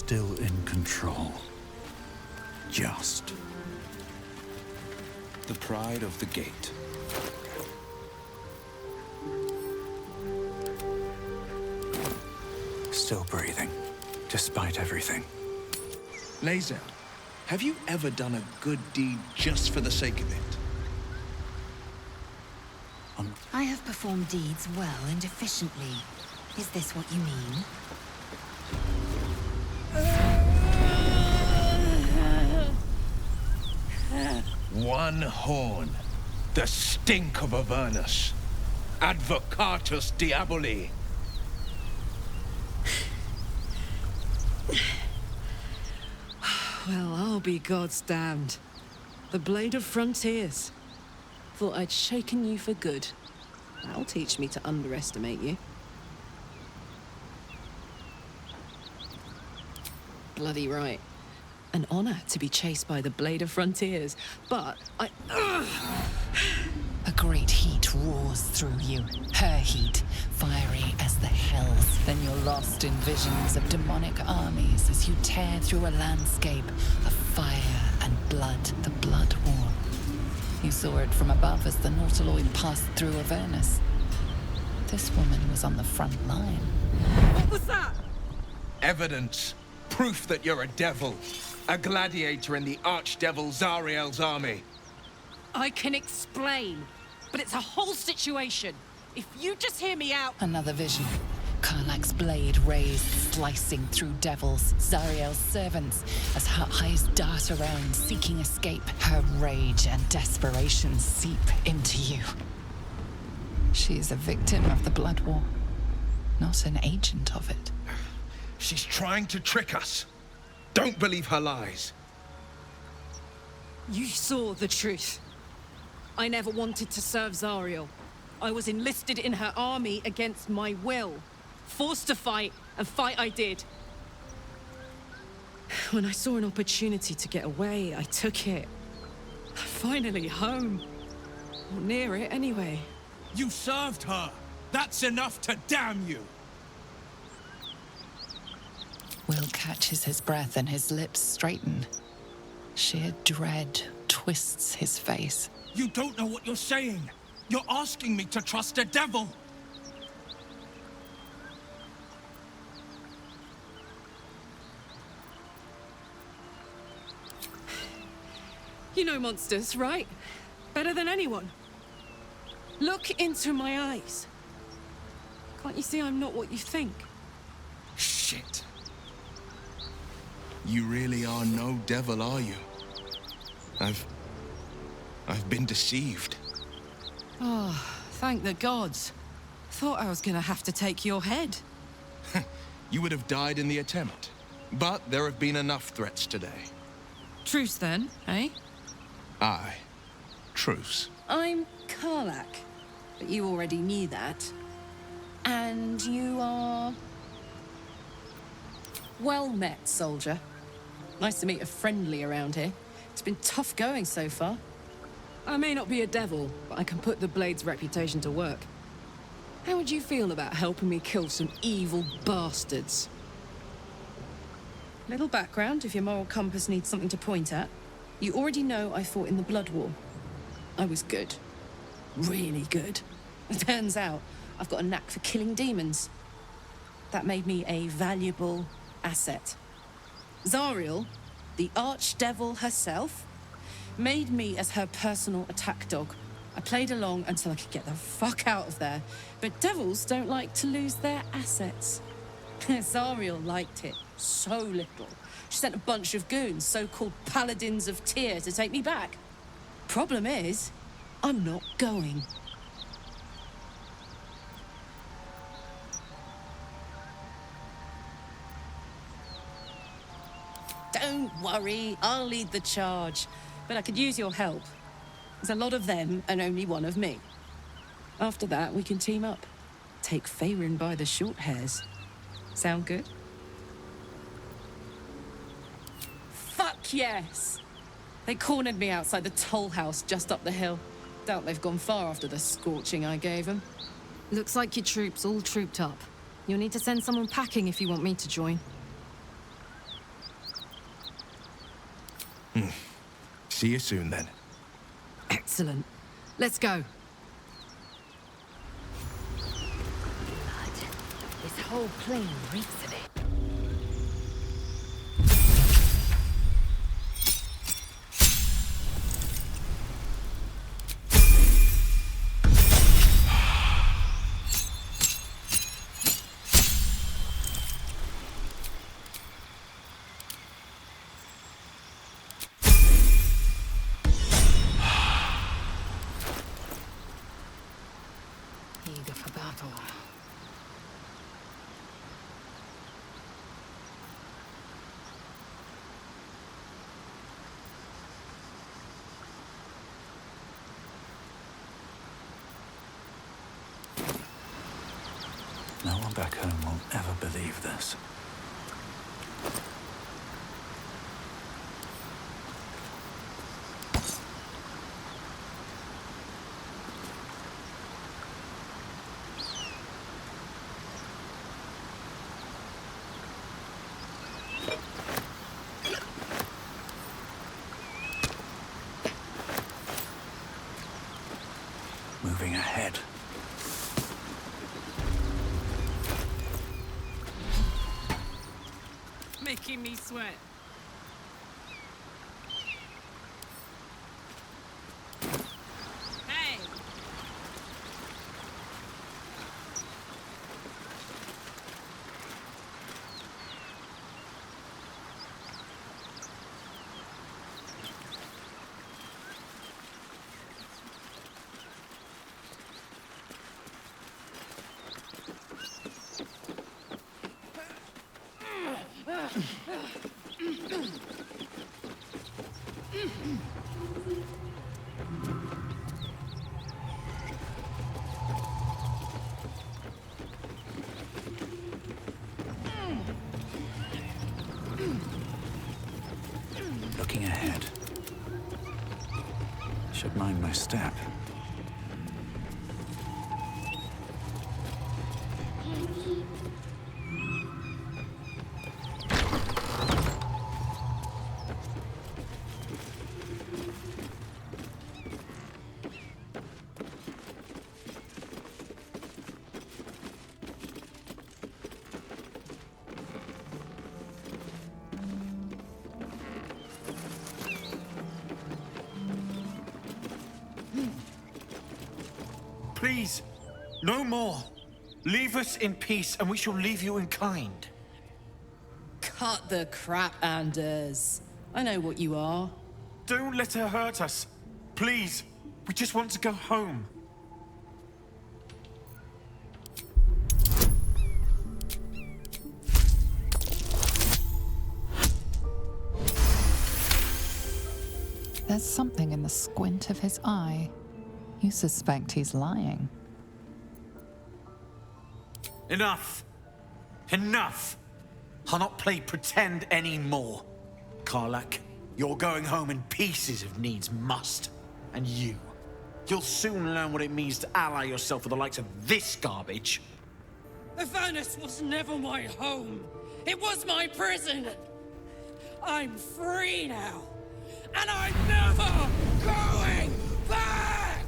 Still in control. Just. The pride of the gate. Still breathing, despite everything. Lae'zel, have you ever done a good deed just for the sake of it? I have performed deeds well and efficiently. Is this what you mean? One horn. The stink of Avernus. Advocatus Diaboli. Well, I'll be God's damned. The Blade of Frontiers. Thought I'd shaken you for good. That'll teach me to underestimate you. Bloody right. An honor to be chased by the Blade of Frontiers, but I... A great heat roars through you, her heat, fiery as the hells. Then you're lost in visions of demonic armies as you tear through a landscape of fire and blood, the Blood War. You saw it from above as the Nautiloid passed through Avernus. This woman was on the front line. What was that? Evidence. Proof that you're a devil. A gladiator in the archdevil Zariel's army. I can explain, but it's a whole situation. If you just hear me out... Another vision. Karlach Magic's blade raised, slicing through devils, Zariel's servants, as her eyes dart around, seeking escape. Her rage and desperation seep into you. She is a victim of the Blood War, not an agent of it. She's trying to trick us. Don't believe her lies. You saw the truth. I never wanted to serve Zariel. I was enlisted in her army against my will. Forced to fight, and fight I did. When I saw an opportunity to get away, I took it. Finally home. Or near it, anyway. You served her! That's enough to damn you! Will catches his breath and his lips straighten. Sheer dread twists his face. You don't know what you're saying! You're asking me to trust a devil! You know monsters, right? Better than anyone. Look into my eyes. Can't you see I'm not what you think? Shit. You really are no devil, are you? I've been deceived. Oh, thank the gods. Thought I was gonna have to take your head. You would have died in the attempt. But there have been enough threats today. Truce then, eh? Aye. Truce. I'm Karlak, but you already knew that. And you are... Well met, soldier. Nice to meet a friendly around here. It's been tough going so far. I may not be a devil, but I can put the Blade's reputation to work. How would you feel about helping me kill some evil bastards? Little background, if your moral compass needs something to point at. You already know I fought in the Blood War. I was good. Really good. It turns out I've got a knack for killing demons. That made me a valuable asset. Zariel, the archdevil herself, made me as her personal attack dog. I played along until I could get the fuck out of there. But devils don't like to lose their assets. Zariel liked it so little. She sent a bunch of goons, so-called paladins of Tyr, to take me back. Problem is, I'm not going. Don't worry, I'll lead the charge. But I could use your help. There's a lot of them and only one of me. After that, we can team up. Take Faerun by the short hairs. Sound good? Fuck yes! They cornered me outside the toll house just up the hill. Doubt they've gone far after the scorching I gave them. Looks like your troops all trooped up. You'll need to send someone packing if you want me to join. See you soon, then. Excellent. Let's go. This whole plain reeks of it. Eager for battle. No one back home will ever believe this. Moving ahead. Making me sweat. Hey! looking ahead. Should mind my step. Please, no more. Leave us in peace, and we shall leave you in kind. Cut the crap, Anders. I know what you are. Don't let her hurt us. Please, we just want to go home. There's something in the squint of his eye. You suspect he's lying. Enough. Enough. I'll not play pretend anymore. Karlak, you're going home in pieces if needs must. And you'll soon learn what it means to ally yourself with the likes of this garbage. Avernus was never my home. It was my prison. I'm free now. And I'm never going back!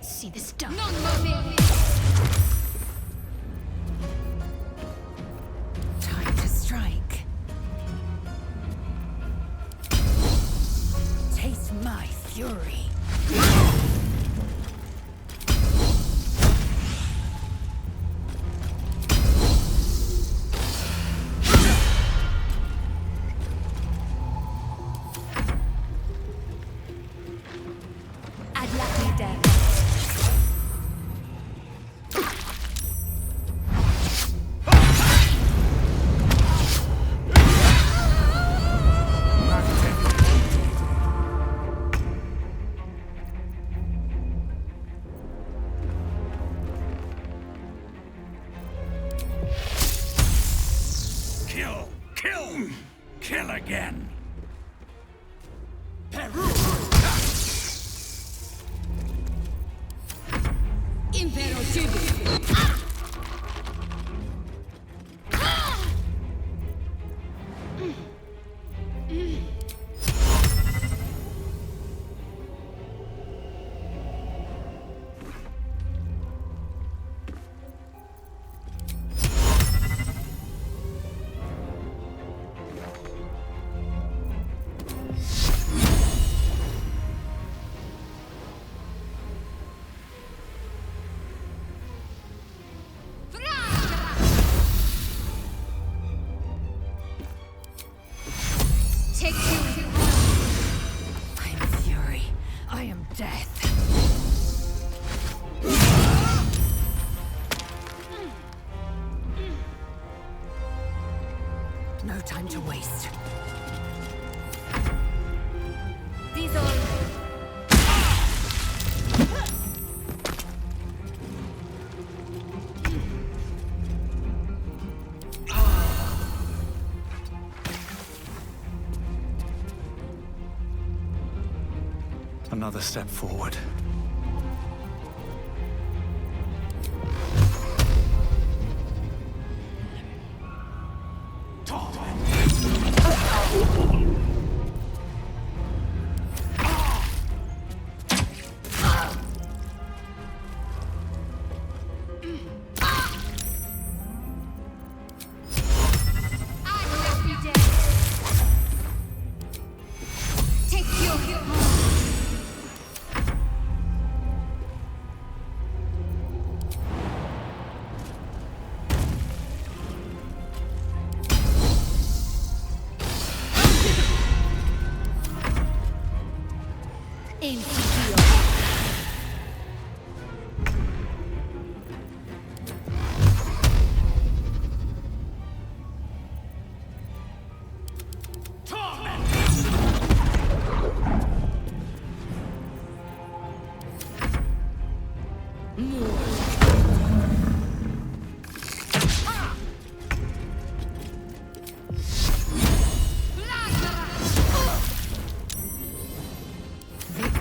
See this stuff. Time to strike. Taste my fury. Kill again. No time to waste. Another step forward.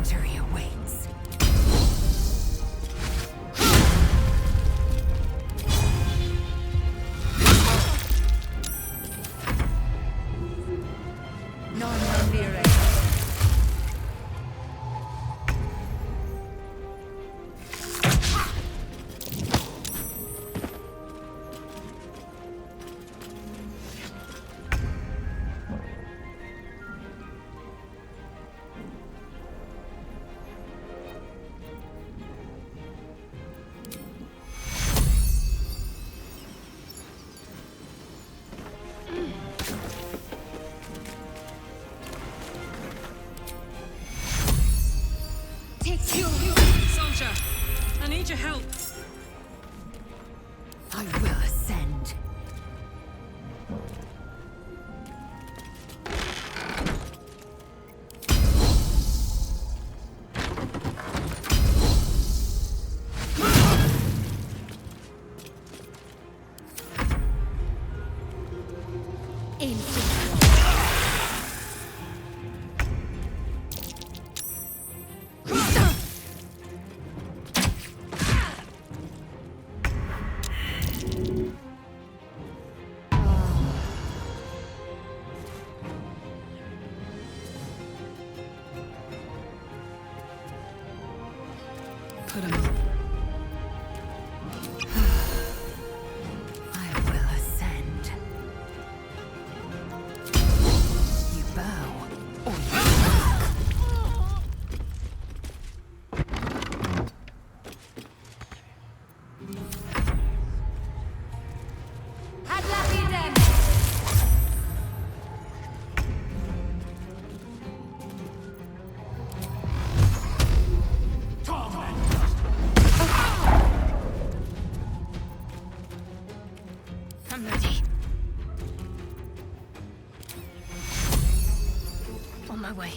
Victory awaits. Non fear. Soldier, I need your help. I will ascend. Put him up. I will ascend. You bow, or you I'm ready. On my way.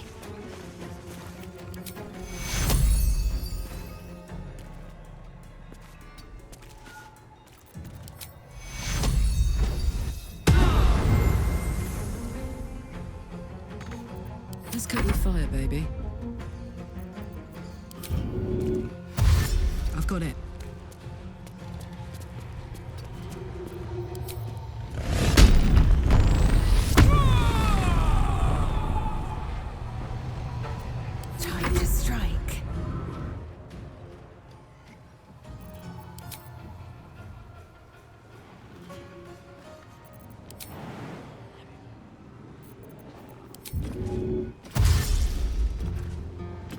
Let's cook with fire, baby. I've got it. Time to strike.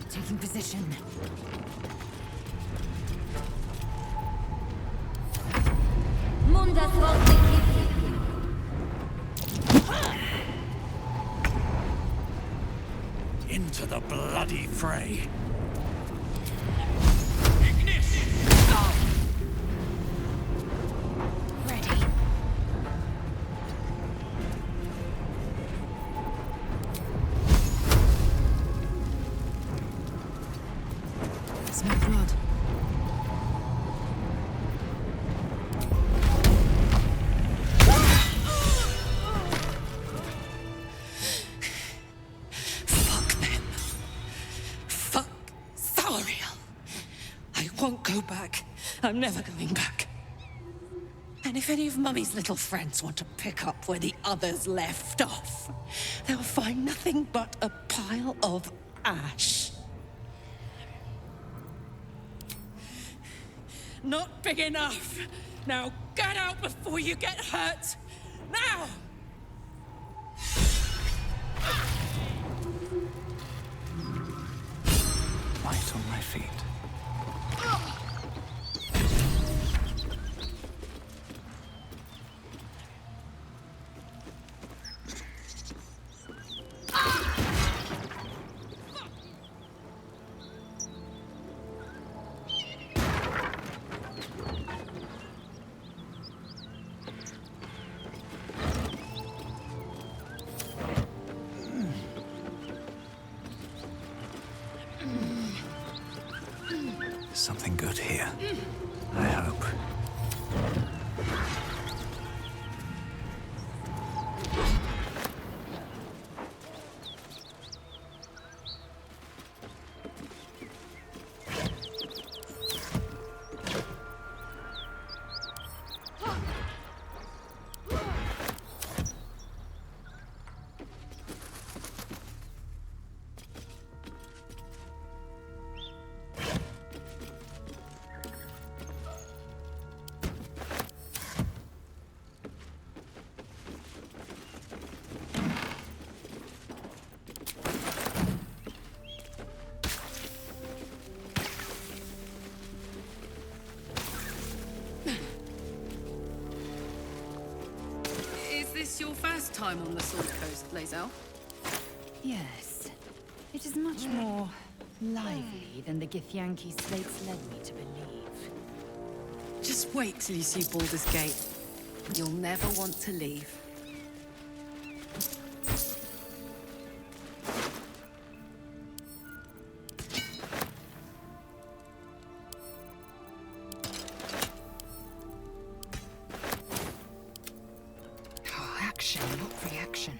Taking position. Mundas Into the bloody fray. Ready. Smell blood. Fuck them. Fuck Thariel. I won't go back. I'm never going back. And if any of Mummy's little friends want to pick up where the others left off, they'll find nothing but a pile of ash. Not big enough. Now get out before you get hurt. Now! Light on my feet. Something good here. I hope. time on the Sword Coast, Lae'zel. Yes. It is much more lively than the Githyanki slates led me to believe. Just wait till you see Baldur's Gate. You'll never want to leave. Action, not reaction.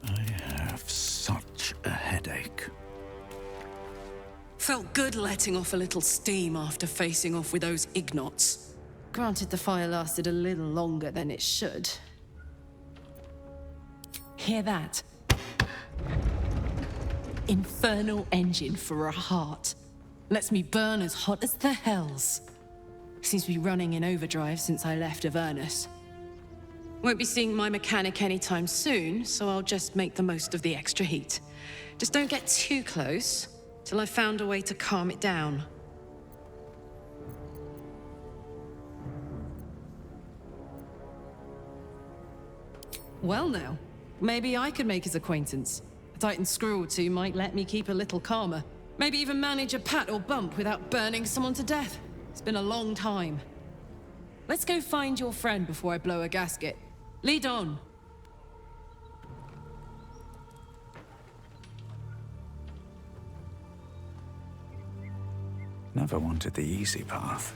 I have such a headache. Felt good letting off a little steam after facing off with those Ignots. Granted, the fire lasted a little longer than it should. Hear that? Infernal engine for a heart. Lets me burn as hot as the hells. Seems to be running in overdrive since I left Avernus. Won't be seeing my mechanic anytime soon, so I'll just make the most of the extra heat. Just don't get too close, till I've found a way to calm it down. Well now, maybe I could make his acquaintance. A Titan screw or two might let me keep a little calmer. Maybe even manage a pat or bump without burning someone to death. It's been a long time. Let's go find your friend before I blow a gasket. Lead on. Never wanted the easy path.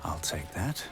I'll take that.